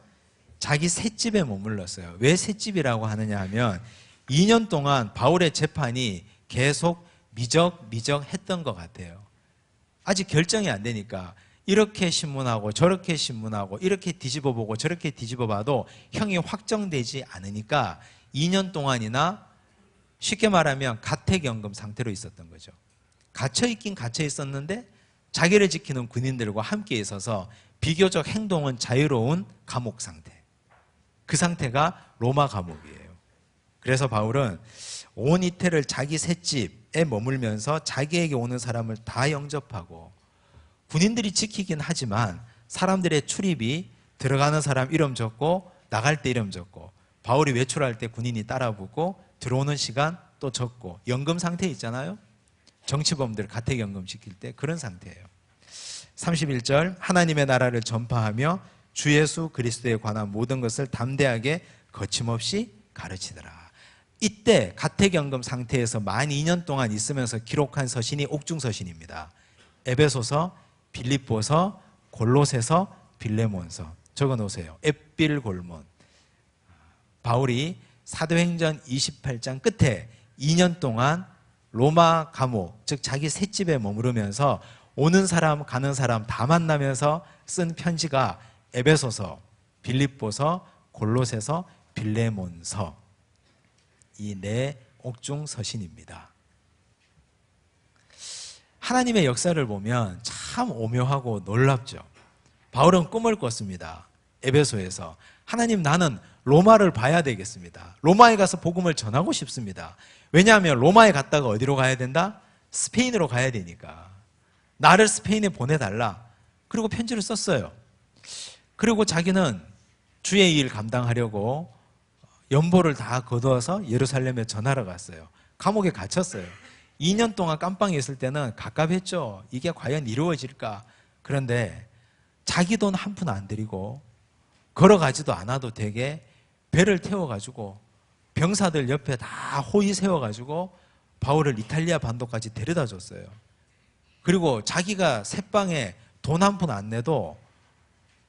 자기 셋집에 머물렀어요. 왜 셋집이라고 하느냐 하면 2년 동안 바울의 재판이 계속 미적했던 것 같아요. 아직 결정이 안 되니까 이렇게 신문하고 저렇게 신문하고 이렇게 뒤집어보고 저렇게 뒤집어봐도 형이 확정되지 않으니까 2년 동안이나 쉽게 말하면 가택연금 상태로 있었던 거죠. 갇혀있긴 갇혀 있었는데 자기를 지키는 군인들과 함께 있어서 비교적 행동은 자유로운 감옥 상태. 그 상태가 로마 감옥이에요. 그래서 바울은 온 이태를 자기 셋집에 머물면서 자기에게 오는 사람을 다 영접하고, 군인들이 지키긴 하지만 사람들의 출입이 들어가는 사람 이름 적고 나갈 때 이름 적고, 바울이 외출할 때 군인이 따라붙고 들어오는 시간 또 적고, 연금 상태 있잖아요. 정치범들 가택연금 시킬 때 그런 상태예요. 31절, 하나님의 나라를 전파하며 주 예수 그리스도에 관한 모든 것을 담대하게 거침없이 가르치더라. 이때 가택연금 상태에서 만 2년 동안 있으면서 기록한 서신이 옥중서신입니다. 에베소서, 빌립보서, 골로새서, 빌레몬서. 적어놓으세요. 앳빌골몬. 바울이 사도행전 28장 끝에 2년 동안 로마 감옥, 즉 자기 셋집에 머무르면서 오는 사람 가는 사람 다 만나면서 쓴 편지가 에베소서, 빌립보서, 골로새서, 빌레몬서, 이 네 옥중 서신입니다. 하나님의 역사를 보면 참 오묘하고 놀랍죠. 바울은 꿈을 꿨습니다. 에베소에서 하나님, 나는 로마를 봐야 되겠습니다. 로마에 가서 복음을 전하고 싶습니다. 왜냐하면 로마에 갔다가 어디로 가야 된다? 스페인으로 가야 되니까. 나를 스페인에 보내달라. 그리고 편지를 썼어요. 그리고 자기는 주의 일 감당하려고 연보를 다 거두어서 예루살렘에 전하러 갔어요. 감옥에 갇혔어요. 2년 동안 깜빵에 있을 때는 갑갑했죠. 이게 과연 이루어질까? 그런데 자기 돈 한 푼 안 들이고 걸어가지도 않아도 되게 배를 태워가지고 병사들 옆에 다 호위 세워가지고 바울을 이탈리아 반도까지 데려다 줬어요. 그리고 자기가 새방에 돈 한 푼 안 내도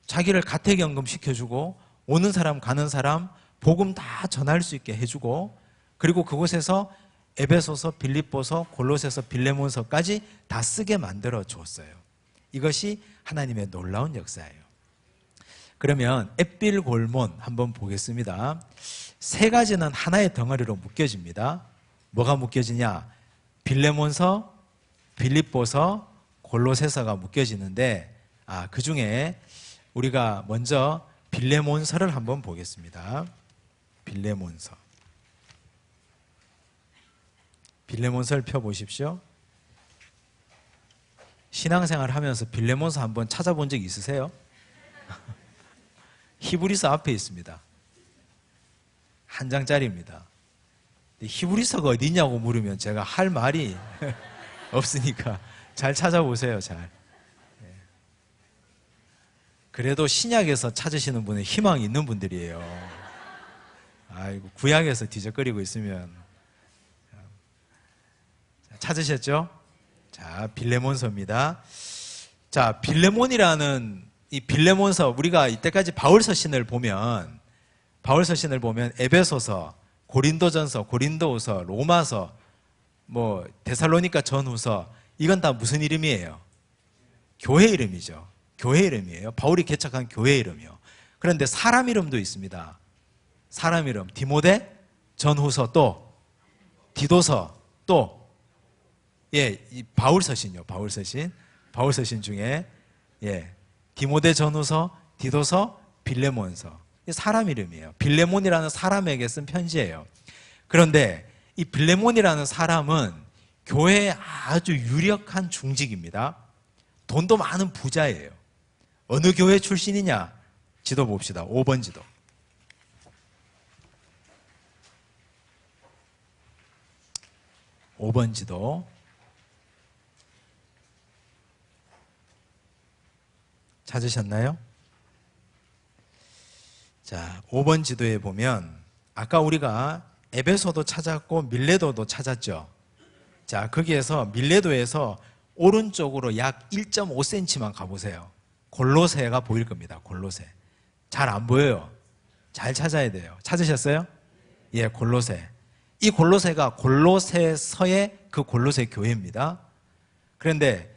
자기를 가택연금 시켜주고 오는 사람 가는 사람 복음 다 전할 수 있게 해주고, 그리고 그곳에서 에베소서, 빌립보서, 골로새서, 빌레몬서까지 다 쓰게 만들어 주었어요. 이것이 하나님의 놀라운 역사예요. 그러면 앳빌골몬 한번 보겠습니다. 세 가지는 하나의 덩어리로 묶여집니다. 뭐가 묶여지냐? 빌레몬서, 빌립보서, 골로새서가 묶여지는데, 그 중에 우리가 먼저 빌레몬서를 한번 보겠습니다. 빌레몬서. 빌레몬서를 펴보십시오. 신앙생활 하면서 빌레몬서 한번 찾아본 적 있으세요? 히브리서 앞에 있습니다. 한 장짜리입니다. 히브리서가 어디 있냐고 물으면 제가 할 말이 없으니까 잘 찾아보세요. 잘. 그래도 신약에서 찾으시는 분은 희망이 있는 분들이에요. 아이고, 구약에서 뒤적거리고 있으면. 찾으셨죠? 자, 빌레몬서입니다. 자, 빌레몬이라는 이 빌레몬서, 우리가 이때까지 바울 서신을 보면 에베소서, 고린도전서, 고린도후서, 로마서, 뭐 데살로니가 전후서 이건 다 무슨 이름이에요? 교회 이름이죠. 교회 이름이에요. 바울이 개척한 교회 이름이요. 그런데 사람 이름도 있습니다. 사람 이름 디모데 전후서 또 디도서 또 이 바울서신요. 바울서신 중에 디모데 전후서, 디도서, 빌레몬서. 사람 이름이에요. 빌레몬이라는 사람에게 쓴 편지예요. 그런데 이 빌레몬이라는 사람은 교회의 아주 유력한 중직입니다. 돈도 많은 부자예요. 어느 교회 출신이냐? 지도 봅시다. 5번 지도. 5번 지도. 찾으셨나요? 자, 5번 지도에 보면 아까 우리가 에베소도 찾았고 밀레도도 찾았죠. 자, 거기에서 밀레도에서 오른쪽으로 약 1.5cm만 가보세요. 골로새가 보일 겁니다. 골로새. 잘 안 보여요. 잘 찾아야 돼요. 찾으셨어요? 예, 골로새. 이 골로새가 골로새서의 그 골로새 교회입니다. 그런데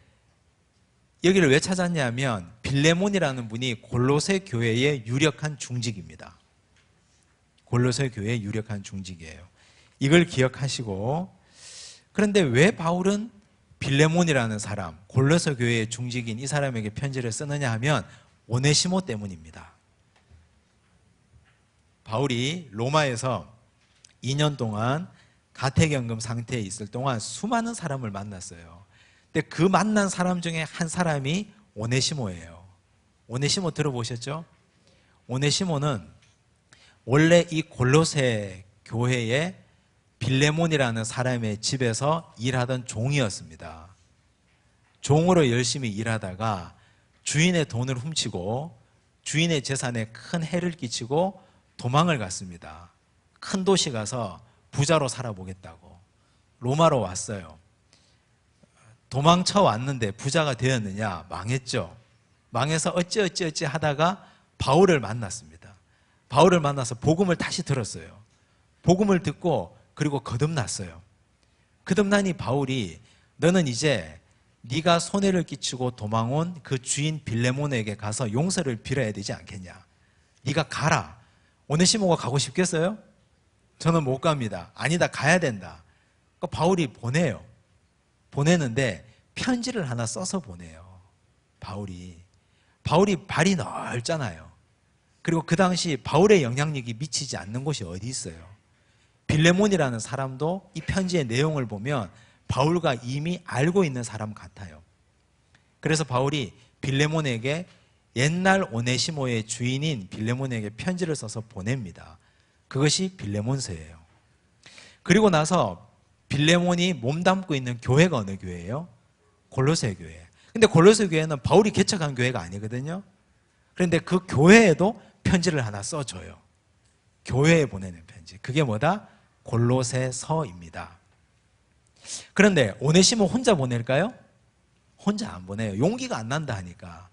여기를 왜 찾았냐면 빌레몬이라는 분이 골로새 교회의 유력한 중직입니다. 골로새 교회의 유력한 중직이에요. 이걸 기억하시고, 그런데 왜 바울은 빌레몬이라는 사람, 골로새 교회의 중직인 이 사람에게 편지를 쓰느냐 하면 오네시모 때문입니다. 바울이 로마에서 2년 동안 가택연금 상태에 있을 동안 수많은 사람을 만났어요. 근데 그 만난 사람 중에 한 사람이 오네시모예요. 오네시모 들어보셨죠? 오네시모는 원래 이 골로새 교회의 빌레몬이라는 사람의 집에서 일하던 종이었습니다. 종으로 열심히 일하다가 주인의 돈을 훔치고 주인의 재산에 큰 해를 끼치고 도망을 갔습니다. 큰 도시 가서 부자로 살아보겠다고 로마로 왔어요. 도망쳐 왔는데 부자가 되었느냐? 망했죠. 망해서 어찌 하다가 바울을 만났습니다. 바울을 만나서 복음을 다시 들었어요. 복음을 듣고 그리고 거듭났어요. 거듭나니 바울이 너는 이제 네가 손해를 끼치고 도망온 그 주인 빌레몬에게 가서 용서를 빌어야 되지 않겠냐? 네가 가라. 오네시모가 가고 싶겠어요? 저는 못 갑니다. 아니다, 가야 된다. 그러니까 바울이 보내요. 보내는데 편지를 하나 써서 보내요. 바울이 발이 넓잖아요. 그리고 그 당시 바울의 영향력이 미치지 않는 곳이 어디 있어요? 빌레몬이라는 사람도 이 편지의 내용을 보면 바울과 이미 알고 있는 사람 같아요. 그래서 바울이 빌레몬에게 옛날 오네시모의 주인인 빌레몬에게 편지를 써서 보냅니다. 그것이 빌레몬서예요. 그리고 나서 빌레몬이 몸담고 있는 교회가 어느 교회예요? 골로새 교회. 근데 골로새 교회는 바울이 개척한 교회가 아니거든요. 그런데 그 교회에도 편지를 하나 써줘요. 교회에 보내는 편지. 그게 뭐다? 골로새서입니다. 그런데 오네시모 혼자 보낼까요? 혼자 안 보내요. 용기가 안 난다 하니까.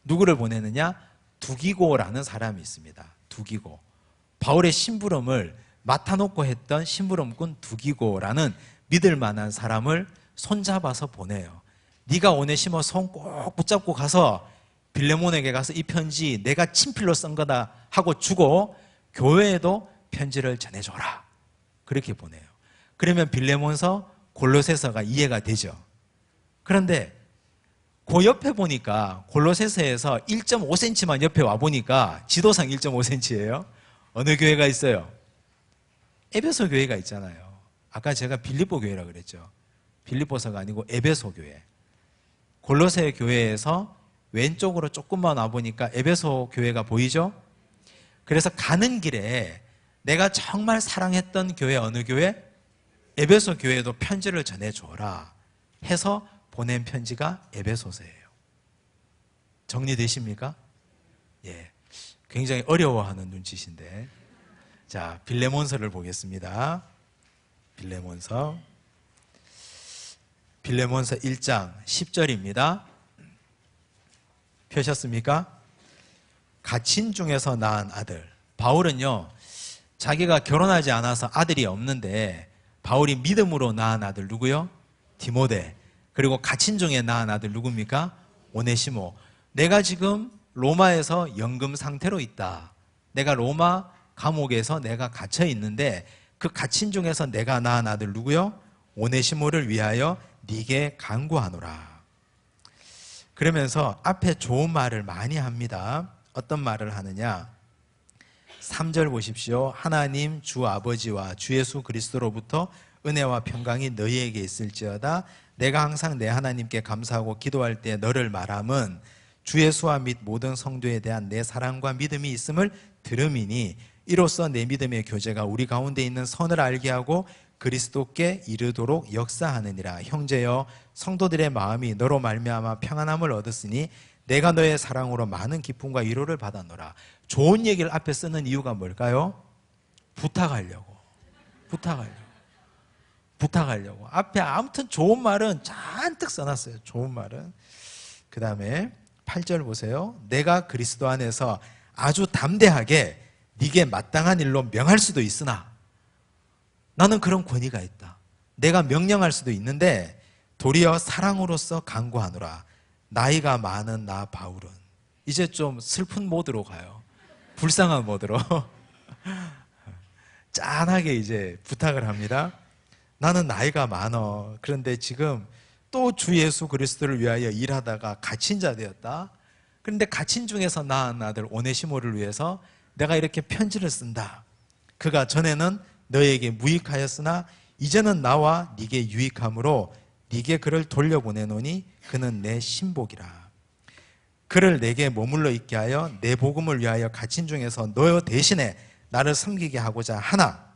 누구를 보내느냐? 두기고라는 사람이 있습니다. 두기고. 바울의 심부름을 맡아놓고 했던 심부름꾼 두기고라는 믿을 만한 사람을 손잡아서 보내요. 네가 오네시모 손 꼭 붙잡고 가서 빌레몬에게 가서 이 편지 내가 친필로 쓴 거다 하고 주고 교회에도 편지를 전해줘라. 그렇게 보내요. 그러면 빌레몬서, 골로새서가 이해가 되죠. 그런데 그 옆에 보니까 골로새서에서 1.5cm만 옆에 와보니까 지도상 1.5cm예요. 어느 교회가 있어요? 에베소 교회가 있잖아요. 아까 제가 빌립보 교회라 그랬죠. 빌립보서가 아니고 에베소 교회. 골로새 교회에서 왼쪽으로 조금만 와보니까 에베소 교회가 보이죠? 그래서 가는 길에 내가 정말 사랑했던 교회 어느 교회? 에베소 교회에도 편지를 전해줘라 해서 보낸 편지가 에베소서예요. 정리되십니까? 예, 굉장히 어려워하는 눈치신데, 자, 빌레몬서를 보겠습니다. 빌레몬서 1장 10절입니다. 펴셨습니까? 갇힌 중에서 낳은 아들. 바울은요, 자기가 결혼하지 않아서 아들이 없는데 바울이 믿음으로 낳은 아들 누구요? 디모데. 그리고 갇힌 중에 낳은 아들 누굽니까? 오네시모. 내가 지금 로마에서 연금 상태로 있다. 내가 로마 감옥에서 내가 갇혀 있는데 그 갇힌 중에서 내가 낳은 아들 누구요? 오네시모를 위하여 네게 간구하노라. 그러면서 앞에 좋은 말을 많이 합니다. 어떤 말을 하느냐? 3절 보십시오. 하나님 주 아버지와 주 예수 그리스도로부터 은혜와 평강이 너희에게 있을지어다. 내가 항상 내 하나님께 감사하고 기도할 때 너를 말함은 주 예수와 및 모든 성도에 대한 내 사랑과 믿음이 있음을 들음이니 이로써 내 믿음의 교제가 우리 가운데 있는 선을 알게 하고 그리스도께 이르도록 역사하느니라. 형제여, 성도들의 마음이 너로 말미암아 평안함을 얻었으니 내가 너의 사랑으로 많은 기쁨과 위로를 받았노라. 좋은 얘기를 앞에 쓰는 이유가 뭘까요? 부탁하려고. 앞에 아무튼 좋은 말은 잔뜩 써놨어요. 좋은 말은. 그 다음에 8절 보세요. 내가 그리스도 안에서 아주 담대하게 네게 마땅한 일로 명할 수도 있으나 나는 그런 권위가 있다. 내가 명령할 수도 있는데 도리어 사랑으로서 간구하노라. 나이가 많은 나 바울은. 이제 좀 슬픈 모드로 가요. 불쌍한 모드로. 짠하게 이제 부탁을 합니다. 나는 나이가 많어. 그런데 지금 또 주 예수 그리스도를 위하여 일하다가 갇힌 자 되었다. 그런데 갇힌 중에서 낳은 아들 오네시모를 위해서 내가 이렇게 편지를 쓴다. 그가 전에는 너에게 무익하였으나 이제는 나와 네게 유익함으로 네게 그를 돌려보내노니 그는 내 신복이라. 그를 내게 머물러 있게 하여 내 복음을 위하여 갇힌 중에서 너 대신에 나를 섬기게 하고자 하나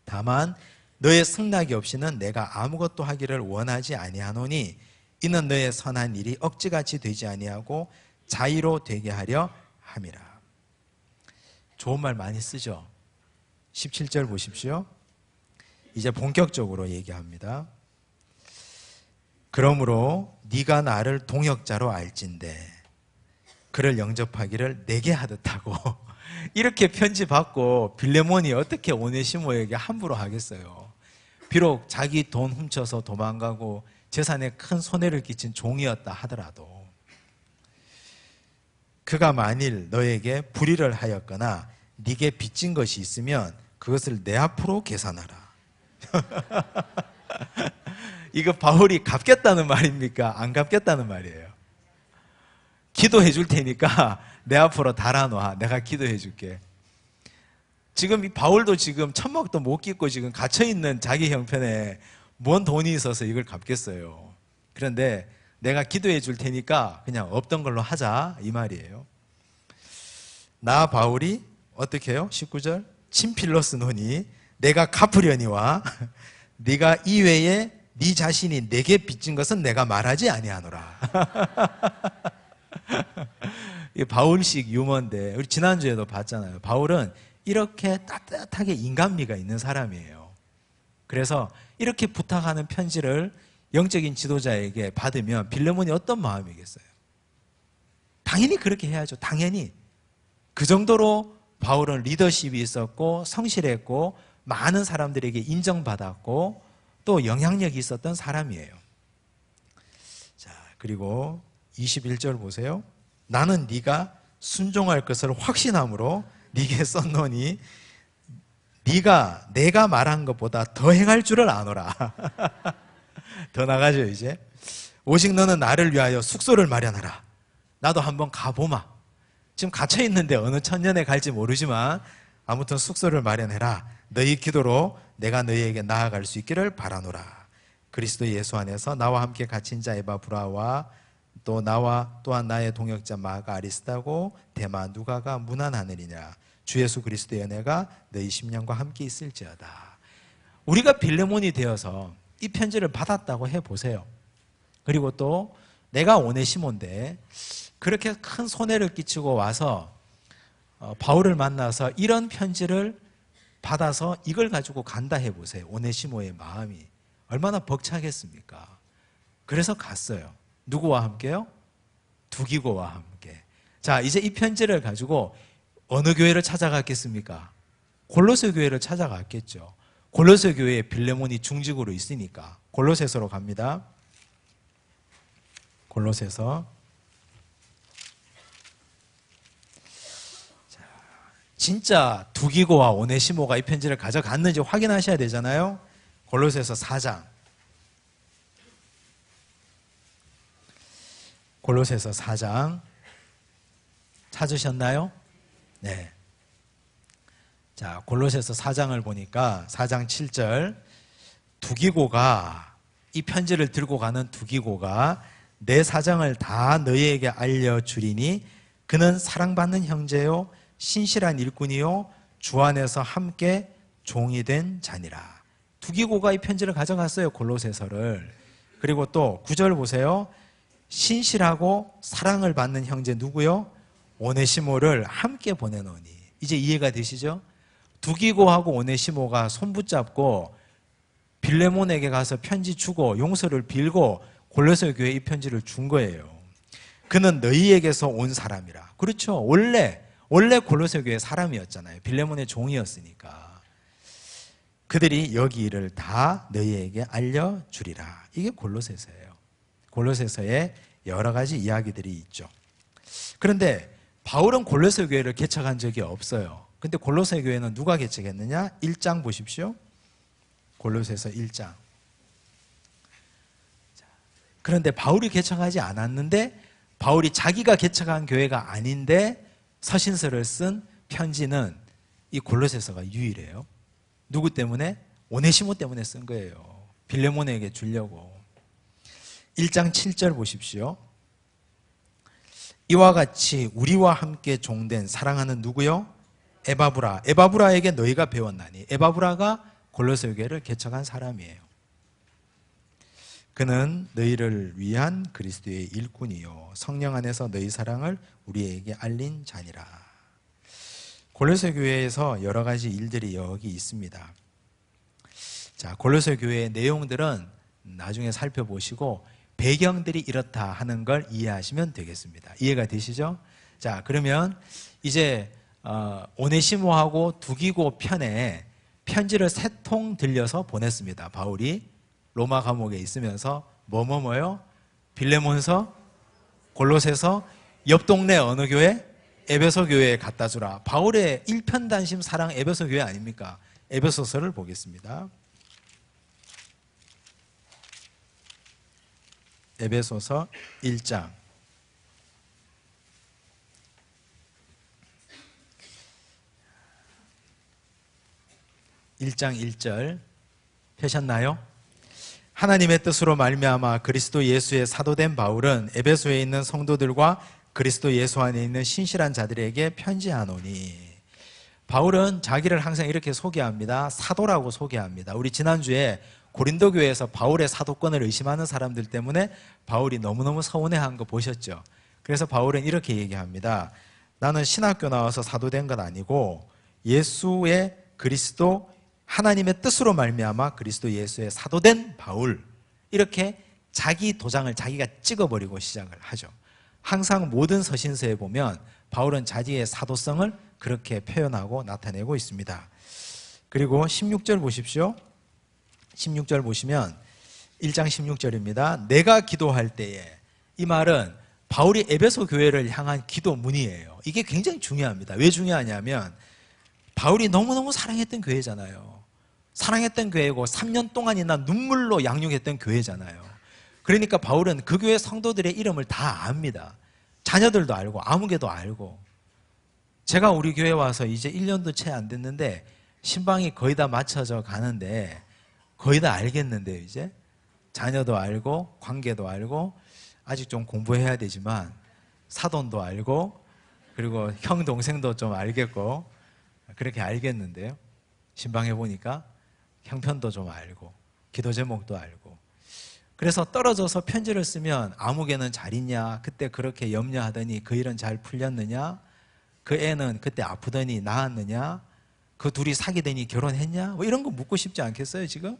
다만 너의 승낙이 없이는 내가 아무것도 하기를 원하지 아니하노니 이는 너의 선한 일이 억지같이 되지 아니하고 자의로 되게 하려 함이라. 좋은 말 많이 쓰죠. 17절 보십시오. 이제 본격적으로 얘기합니다. 그러므로 네가 나를 동역자로 알진대 그를 영접하기를 내게 하듯하고. 이렇게 편지 받고 빌레몬이 어떻게 오네시모에게 함부로 하겠어요. 비록 자기 돈 훔쳐서 도망가고 재산에 큰 손해를 끼친 종이었다 하더라도 그가 만일 너에게 불의를 하였거나 네게 빚진 것이 있으면 그것을 내 앞으로 계산하라. 이거 바울이 갚겠다는 말입니까? 안 갚겠다는 말이에요. 기도해 줄 테니까 내 앞으로 달아놔. 내가 기도해 줄게. 지금 이 바울도 지금 천막도 못 깃고 지금 갇혀있는 자기 형편에 뭔 돈이 있어서 이걸 갚겠어요. 그런데 내가 기도해 줄 테니까 그냥 없던 걸로 하자 이 말이에요. 나 바울이 어떻게 해요? 19절 친필로 쓰노니 내가 갚으려니와 네가 이외에 네 자신이 내게 빚진 것은 내가 말하지 아니하노라. 이 바울식 유머인데 우리 지난주에도 봤잖아요. 바울은 이렇게 따뜻하게 인간미가 있는 사람이에요. 그래서 이렇게 부탁하는 편지를 영적인 지도자에게 받으면 빌레몬이 어떤 마음이겠어요? 당연히 그렇게 해야죠. 당연히. 그 정도로 바울은 리더십이 있었고 성실했고 많은 사람들에게 인정받았고 또 영향력이 있었던 사람이에요. 자, 그리고 21절 보세요. 나는 네가 순종할 것을 확신함으로 네게 썼노니 네가 내가 말한 것보다 더 행할 줄을 아노라. 더 나가죠 이제. 오직 너는 나를 위하여 숙소를 마련하라. 나도 한번 가보마. 지금 갇혀있는데 어느 천년에 갈지 모르지만 아무튼 숙소를 마련해라. 너희 기도로 내가 너희에게 나아갈 수 있기를 바라노라. 그리스도 예수 안에서 나와 함께 갇힌 자 에바브라와 또 나와 또한 나의 동역자 마가 아리스타고 데마 누가가 문안하느니라. 주 예수 그리스도의 은혜가 너희 심령과 함께 있을지어다. 우리가 빌레몬이 되어서 이 편지를 받았다고 해보세요. 그리고 또 내가 오네시모인데 그렇게 큰 손해를 끼치고 와서 바울을 만나서 이런 편지를 받아서 이걸 가지고 간다 해보세요. 오네시모의 마음이 얼마나 벅차겠습니까? 그래서 갔어요. 누구와 함께요? 두기고와 함께. 자, 이제 이 편지를 가지고 어느 교회를 찾아갔겠습니까? 골로새 교회를 찾아갔겠죠. 골로새 교회에 빌레몬이 중직으로 있으니까. 골로새서로 갑니다. 골로새서. 진짜 두기고와 오네시모가 이 편지를 가져갔는지 확인하셔야 되잖아요. 골로새서 4장. 골로새서 4장 찾으셨나요? 네. 자, 골로새서 4장을 보니까 4장 7절, 두기고가, 이 편지를 들고 가는 두기고가 내 사정을 다 너희에게 알려주리니 그는 사랑받는 형제요 신실한 일꾼이요 주 안에서 함께 종이 된 자니라. 두기고가 이 편지를 가져갔어요, 골로새서를. 그리고 또 9절 보세요. 신실하고 사랑을 받는 형제 누구요? 오네시모를 함께 보내노니. 이제 이해가 되시죠? 두기고하고 오네시모가 손 붙잡고 빌레몬에게 가서 편지 주고 용서를 빌고 골로새 교회에 이 편지를 준 거예요. 그는 너희에게서 온 사람이라. 그렇죠. 원래 골로새 교회 사람이었잖아요. 빌레몬의 종이었으니까. 그들이 여기 일을 다 너희에게 알려주리라. 이게 골로새서예요. 골로새서에 여러 가지 이야기들이 있죠. 그런데 바울은 골로새 교회를 개척한 적이 없어요. 근데 골로새 교회는 누가 개척했느냐? 1장 보십시오. 골로새서 1장. 그런데 바울이 개척하지 않았는데, 바울이 자기가 개척한 교회가 아닌데 서신서를 쓴 편지는 이 골로새서가 유일해요. 누구 때문에? 오네시모 때문에 쓴 거예요. 빌레몬에게 주려고. 1장 7절 보십시오. 이와 같이 우리와 함께 종된 사랑하는 누구요? 에바브라. 에바브라에게 너희가 배웠나니. 에바브라가 골로새 교회를 개척한 사람이에요. 그는 너희를 위한 그리스도의 일꾼이요 성령 안에서 너희 사랑을 우리에게 알린 자니라. 골로새 교회에서 여러 가지 일들이 여기 있습니다. 자, 골로새 교회의 내용들은 나중에 살펴보시고 배경들이 이렇다 하는 걸 이해하시면 되겠습니다. 이해가 되시죠? 자, 그러면 이제 오네시모하고 두기고 편에 편지를 3통 들려서 보냈습니다. 바울이 로마 감옥에 있으면서 뭐요? 빌레몬서, 골로새서, 옆 동네 어느 교회? 에베소 교회에 갖다 주라. 바울의 일편단심 사랑 에베소 교회 아닙니까? 에베소서를 보겠습니다. 에베소서 1장. (1장 1절) 펴셨나요? 하나님의 뜻으로 말미암아 그리스도 예수의 사도된 바울은 에베소에 있는 성도들과 그리스도 예수 안에 있는 신실한 자들에게 편지하노니. 바울은 자기를 항상 이렇게 소개합니다. 사도라고 소개합니다. 우리 지난주에 고린도 교회에서 바울의 사도권을 의심하는 사람들 때문에 바울이 너무너무 서운해한 거 보셨죠? 그래서 바울은 이렇게 얘기합니다. 나는 신학교 나와서 사도된 건 아니고 예수의 그리스도 하나님의 뜻으로 말미암아 그리스도 예수의 사도된 바울. 이렇게 자기 도장을 자기가 찍어버리고 시작을 하죠. 항상 모든 서신서에 보면 바울은 자기의 사도성을 그렇게 표현하고 나타내고 있습니다. 그리고 16절 보십시오. 16절 보시면 1장 16절입니다. 내가 기도할 때에. 이 말은 바울이 에베소 교회를 향한 기도문이에요. 이게 굉장히 중요합니다. 왜 중요하냐면 바울이 너무너무 사랑했던 교회잖아요. 사랑했던 교회고 3년 동안이나 눈물로 양육했던 교회잖아요. 그러니까 바울은 그 교회 성도들의 이름을 다 압니다. 자녀들도 알고 아무개도 알고. 제가 우리 교회 와서 이제 1년도 채 안 됐는데 신방이 거의 다 맞춰져 가는데 거의 다 알겠는데요. 이제 자녀도 알고 관계도 알고 아직 좀 공부해야 되지만 사돈도 알고 그리고 형 동생도 좀 알겠고 그렇게 알겠는데요. 신방해 보니까 형편도 좀 알고 기도 제목도 알고. 그래서 떨어져서 편지를 쓰면 아무개는 잘 있냐, 그때 그렇게 염려하더니 그 일은 잘 풀렸느냐, 그 애는 그때 아프더니 나았느냐, 그 둘이 사귀더니 결혼했냐, 뭐 이런 거 묻고 싶지 않겠어요? 지금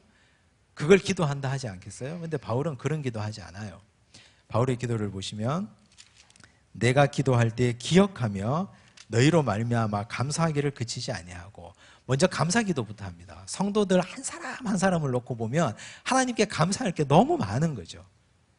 그걸 기도한다 하지 않겠어요? 근데 바울은 그런 기도하지 않아요. 바울의 기도를 보시면 내가 기도할 때 기억하며 너희로 말미암아 감사하기를 그치지 아니하고. 먼저 감사기도부터 합니다. 성도들 한 사람 한 사람을 놓고 보면 하나님께 감사할 게 너무 많은 거죠.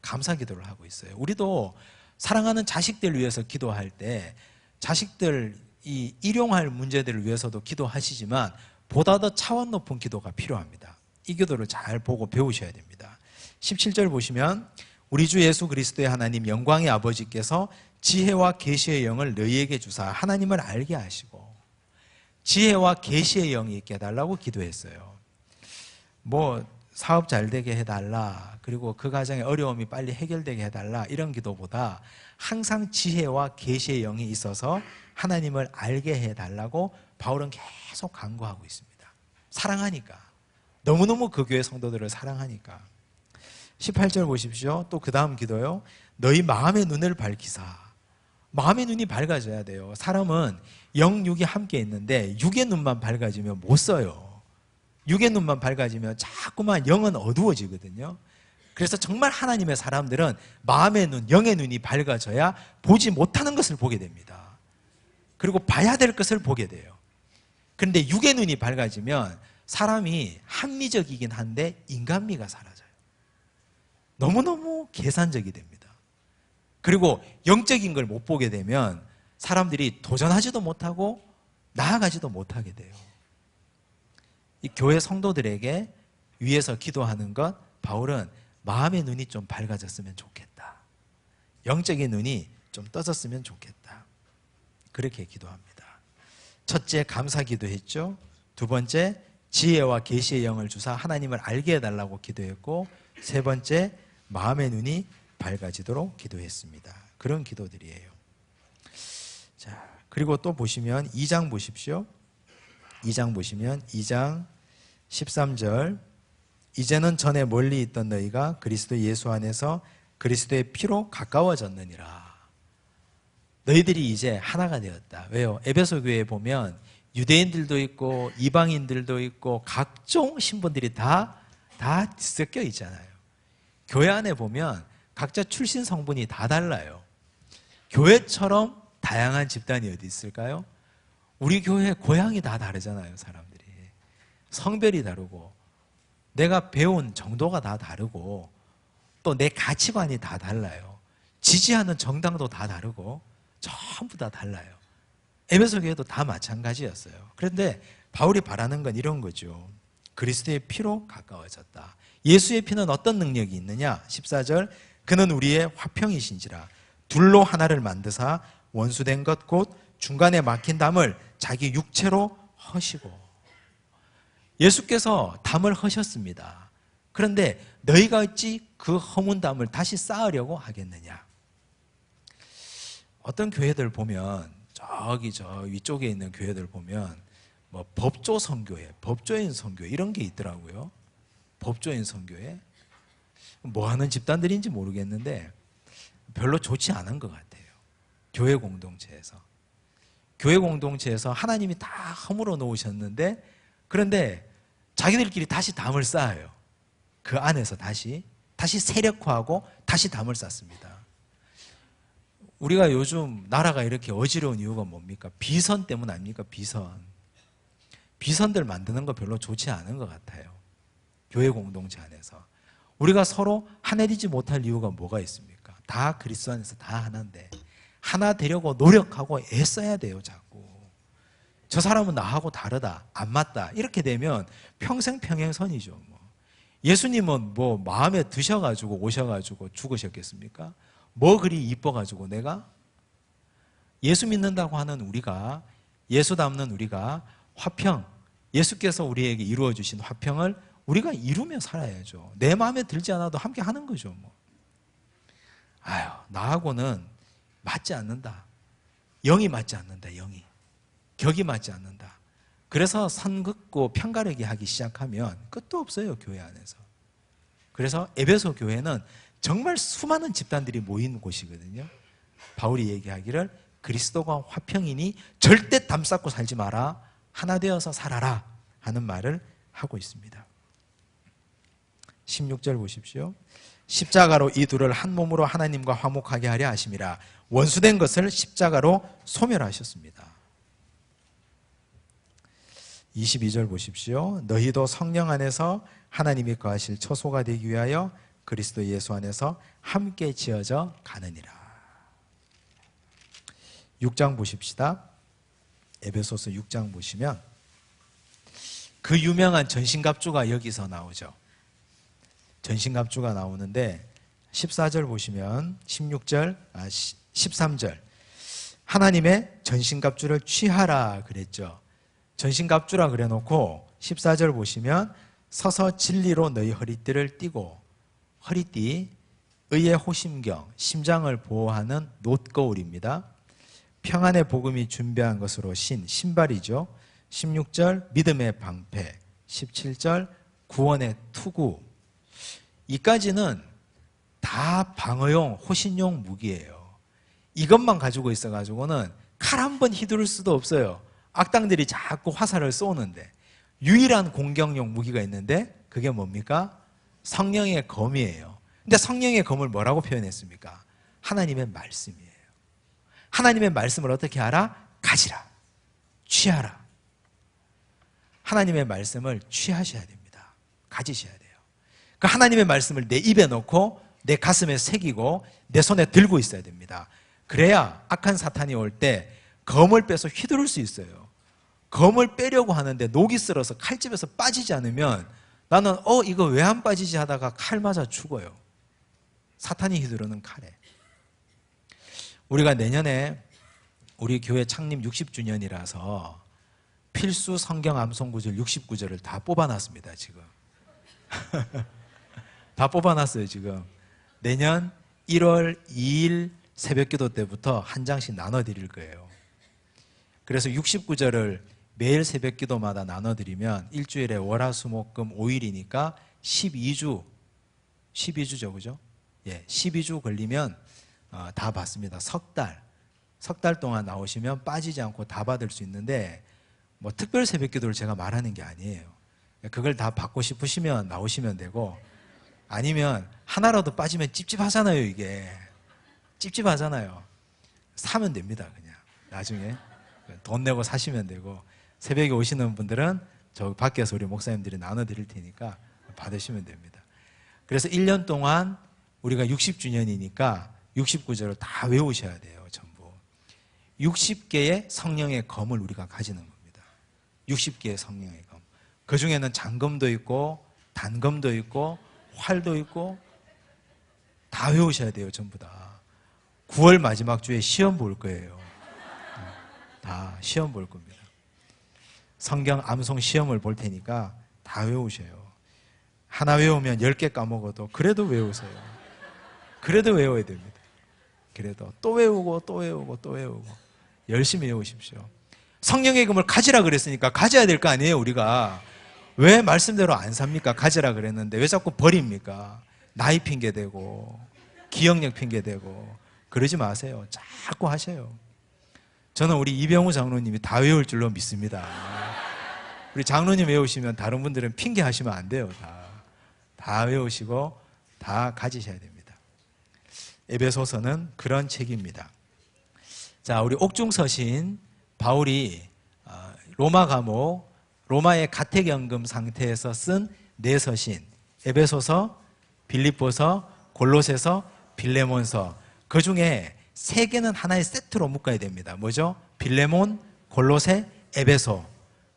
감사기도를 하고 있어요. 우리도 사랑하는 자식들 위해서 기도할 때 자식들 이 일용할 문제들을 위해서도 기도하시지만 보다 더 차원 높은 기도가 필요합니다. 이 기도를 잘 보고 배우셔야 됩니다. 17절 보시면 우리 주 예수 그리스도의 하나님 영광의 아버지께서 지혜와 계시의 영을 너희에게 주사 하나님을 알게 하시고, 지혜와 계시의 영이 있게 해달라고 기도했어요. 뭐 사업 잘 되게 해달라, 그리고 그 가정의 어려움이 빨리 해결되게 해달라, 이런 기도보다 항상 지혜와 계시의 영이 있어서 하나님을 알게 해달라고 바울은 계속 간구하고 있습니다. 사랑하니까, 너무너무 그 교회 성도들을 사랑하니까. 18절 보십시오. 또 그 다음 기도요. 너희 마음의 눈을 밝히사. 마음의 눈이 밝아져야 돼요. 사람은 영, 육이 함께 있는데 육의 눈만 밝아지면 못 써요. 육의 눈만 밝아지면 자꾸만 영은 어두워지거든요. 그래서 정말 하나님의 사람들은 마음의 눈, 영의 눈이 밝아져야 보지 못하는 것을 보게 됩니다. 그리고 봐야 될 것을 보게 돼요. 그런데 육의 눈이 밝아지면 사람이 합리적이긴 한데 인간미가 사라져요. 너무너무 계산적이 됩니다. 그리고 영적인 걸 못 보게 되면 사람들이 도전하지도 못하고 나아가지도 못하게 돼요. 이 교회 성도들에게 위에서 기도하는 것, 바울은 마음의 눈이 좀 밝아졌으면 좋겠다. 영적인 눈이 좀 떠졌으면 좋겠다. 그렇게 기도합니다. 첫째, 감사 기도했죠. 두 번째, 지혜와 계시의 영을 주사 하나님을 알게 해달라고 기도했고, 세 번째, 마음의 눈이 밝아지도록 기도했습니다. 그런 기도들이에요. 자, 그리고 또 보시면 2장 보십시오. 2장 보시면 2장 13절, 이제는 전에 멀리 있던 너희가 그리스도 예수 안에서 그리스도의 피로 가까워졌느니라. 너희들이 이제 하나가 되었다. 왜요? 에베소 교회에 보면 유대인들도 있고 이방인들도 있고 각종 신분들이 다 섞여 있잖아요. 교회 안에 보면 각자 출신 성분이 다 달라요. 교회처럼 다양한 집단이 어디 있을까요? 우리 교회 고향이 다 다르잖아요. 사람들이 성별이 다르고 내가 배운 정도가 다 다르고 또 내 가치관이 다 달라요. 지지하는 정당도 다 다르고 전부 다 달라요. 에베소 교회도 다 마찬가지였어요. 그런데 바울이 바라는 건 이런 거죠. 그리스도의 피로 가까워졌다. 예수의 피는 어떤 능력이 있느냐? 14절, 그는 우리의 화평이신지라 둘로 하나를 만드사 원수된 것 곧 중간에 막힌 담을 자기 육체로 허시고. 예수께서 담을 허셨습니다. 그런데 너희가 어찌 그 허문 담을 다시 쌓으려고 하겠느냐? 어떤 교회들 보면 저기 저 위쪽에 있는 교회들 보면 뭐 법조 선교회, 법조인 선교회 이런 게 있더라고요. 법조인 선교회 뭐 하는 집단들인지 모르겠는데 별로 좋지 않은 것 같아요. 교회 공동체에서 하나님이 다 허물어 놓으셨는데 그런데 자기들끼리 다시 담을 쌓아요. 그 안에서 다시 세력화하고 다시 담을 쌓습니다. 우리가 요즘 나라가 이렇게 어지러운 이유가 뭡니까? 비선 때문 아닙니까? 비선들 만드는 거 별로 좋지 않은 것 같아요. 교회 공동체 안에서 우리가 서로 하나되지 못할 이유가 뭐가 있습니까? 다 그리스도 안에서 다 하나인데 하나 되려고 노력하고 애써야 돼요. 자꾸 저 사람은 나하고 다르다, 안 맞다 이렇게 되면 평생 평행선이죠. 예수님은 뭐 마음에 드셔가지고 오셔가지고 죽으셨겠습니까? 뭐 그리 이뻐가지고 내가? 예수 믿는다고 하는 우리가, 예수 닮는 우리가 화평, 예수께서 우리에게 이루어 주신 화평을 우리가 이루며 살아야죠. 내 마음에 들지 않아도 함께 하는 거죠. 아유, 나하고는 맞지 않는다. 영이 맞지 않는다. 영이. 격이 맞지 않는다. 그래서 선 긋고 편가르기 하기 시작하면 끝도 없어요. 교회 안에서. 그래서 에베소 교회는 정말 수많은 집단들이 모인 곳이거든요. 바울이 얘기하기를 그리스도가 화평이니 절대 담 쌓고 살지 마라. 하나 되어서 살아라 하는 말을 하고 있습니다. 16절 보십시오. 십자가로 이 둘을 한 몸으로 하나님과 화목하게 하려 하심이라. 원수된 것을 십자가로 소멸하셨습니다. 22절 보십시오. 너희도 성령 안에서 하나님이 거하실 처소가 되기 위하여 그리스도 예수 안에서 함께 지어져 가느니라. 6장 보십시다. 에베소서 6장 보시면 그 유명한 전신갑주가 여기서 나오죠. 전신갑주가 나오는데 14절 보시면 13절 하나님의 전신갑주를 취하라 그랬죠. 전신갑주라 그래놓고 14절 보시면 서서 진리로 너희 허리띠를 띠고, 허리띠 의의 호심경, 심장을 보호하는 놋거울입니다. 평안의 복음이 준비한 것으로 신발이죠. 16절 믿음의 방패, 17절 구원의 투구. 이까지는 다 방어용 호신용 무기예요. 이것만 가지고 있어가지고는 칼 한 번 휘두를 수도 없어요. 악당들이 자꾸 화살을 쏘는데. 유일한 공격용 무기가 있는데 그게 뭡니까? 성령의 검이에요. 근데 성령의 검을 뭐라고 표현했습니까? 하나님의 말씀이에요. 하나님의 말씀을 어떻게 하라? 가지라, 취하라. 하나님의 말씀을 취하셔야 됩니다. 가지셔야 돼요. 그 하나님의 말씀을 내 입에 넣고 내 가슴에 새기고 내 손에 들고 있어야 됩니다. 그래야 악한 사탄이 올 때 검을 빼서 휘두를 수 있어요. 검을 빼려고 하는데 녹이 슬어서 칼집에서 빠지지 않으면 나는 이거 왜 안 빠지지 하다가 칼 맞아 죽어요. 사탄이 휘두르는 칼에. 우리가 내년에 우리 교회 창립 60주년이라서 필수 성경 암송 구절 69절을 다 뽑아놨습니다. 지금 다 뽑아놨어요. 지금 내년 1월 2일 새벽기도 때부터 한 장씩 나눠드릴 거예요. 그래서 69절을 매일 새벽기도마다 나눠드리면 일주일에 월화수목금 5일이니까 12주죠, 그죠? 예, 12주 걸리면 다 받습니다. 석 달 동안 나오시면 빠지지 않고 다 받을 수 있는데 뭐 특별 새벽기도를 제가 말하는 게 아니에요. 그걸 다 받고 싶으시면 나오시면 되고, 아니면 하나라도 빠지면 찝찝하잖아요. 이게 찝찝하잖아요. 사면 됩니다. 그냥 나중에 돈 내고 사시면 되고, 새벽에 오시는 분들은 저 밖에서 우리 목사님들이 나눠드릴 테니까 받으시면 됩니다. 그래서 1년 동안 우리가 60주년이니까 69절을 다 외우셔야 돼요. 전부 60개의 성령의 검을 우리가 가지는 겁니다. 60개의 성령의 검. 그 중에는 장검도 있고 단검도 있고 활도 있고 다 외우셔야 돼요. 전부 다. 9월 마지막 주에 시험 볼 거예요. 다 시험 볼 겁니다. 성경 암송 시험을 볼 테니까 다 외우셔요. 하나 외우면 10개 까먹어도 그래도 외우세요. 그래도 외워야 됩니다. 그래도 또 외우고 또 외우고 또 외우고 열심히 외우십시오. 성령의 검을 가지라 그랬으니까 가져야 될 거 아니에요. 우리가 왜 말씀대로 안 삽니까? 가지라 그랬는데 왜 자꾸 버립니까? 나이 핑계대고 기억력 핑계대고 그러지 마세요. 자꾸 하셔요. 저는 우리 이병우 장로님이 다 외울 줄로 믿습니다. 우리 장로님 외우시면 다른 분들은 핑계하시면 안 돼요. 다 외우시고 다 가지셔야 됩니다. 에베소서는 그런 책입니다. 자, 우리 옥중서신 바울이 로마 감옥, 로마의 가택연금 상태에서 쓴 네 서신, 에베소서, 빌립보서, 골로새서, 빌레몬서, 그 중에 세 개는 하나의 세트로 묶어야 됩니다. 뭐죠? 빌레몬, 골로새, 에베소.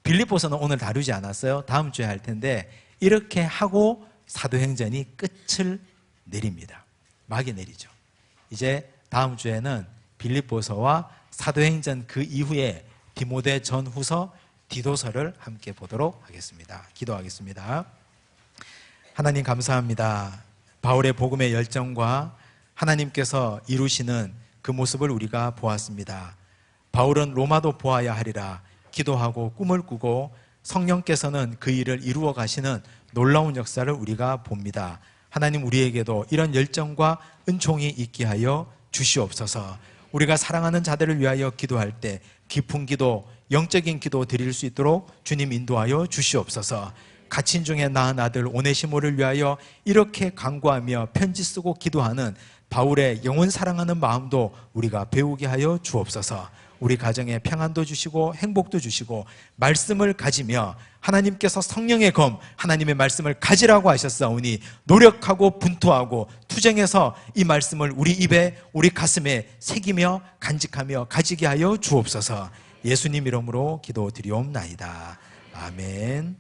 빌립보서는 오늘 다루지 않았어요. 다음 주에 할 텐데 이렇게 하고 사도행전이 끝을 내립니다. 막이 내리죠. 이제 다음 주에는 빌립보서와 사도행전 그 이후에 디모데 전후서, 디도서를 함께 보도록 하겠습니다. 기도하겠습니다. 하나님 감사합니다. 바울의 복음의 열정과 하나님께서 이루시는 그 모습을 우리가 보았습니다. 바울은 로마도 보아야 하리라 기도하고 꿈을 꾸고 성령께서는 그 일을 이루어 가시는 놀라운 역사를 우리가 봅니다. 하나님, 우리에게도 이런 열정과 은총이 있게 하여 주시옵소서. 우리가 사랑하는 자들을 위하여 기도할 때 깊은 기도, 영적인 기도 드릴 수 있도록 주님 인도하여 주시옵소서. 갇힌 중에 낳은 아들 오네시모를 위하여 이렇게 간구하며 편지 쓰고 기도하는 바울의 영혼 사랑하는 마음도 우리가 배우게 하여 주옵소서. 우리 가정에 평안도 주시고 행복도 주시고 말씀을 가지며 하나님께서 성령의 검, 하나님의 말씀을 가지라고 하셨사오니 노력하고 분투하고 투쟁해서 이 말씀을 우리 입에 우리 가슴에 새기며 간직하며 가지게 하여 주옵소서. 예수님 이름으로 기도드리옵나이다. 아멘.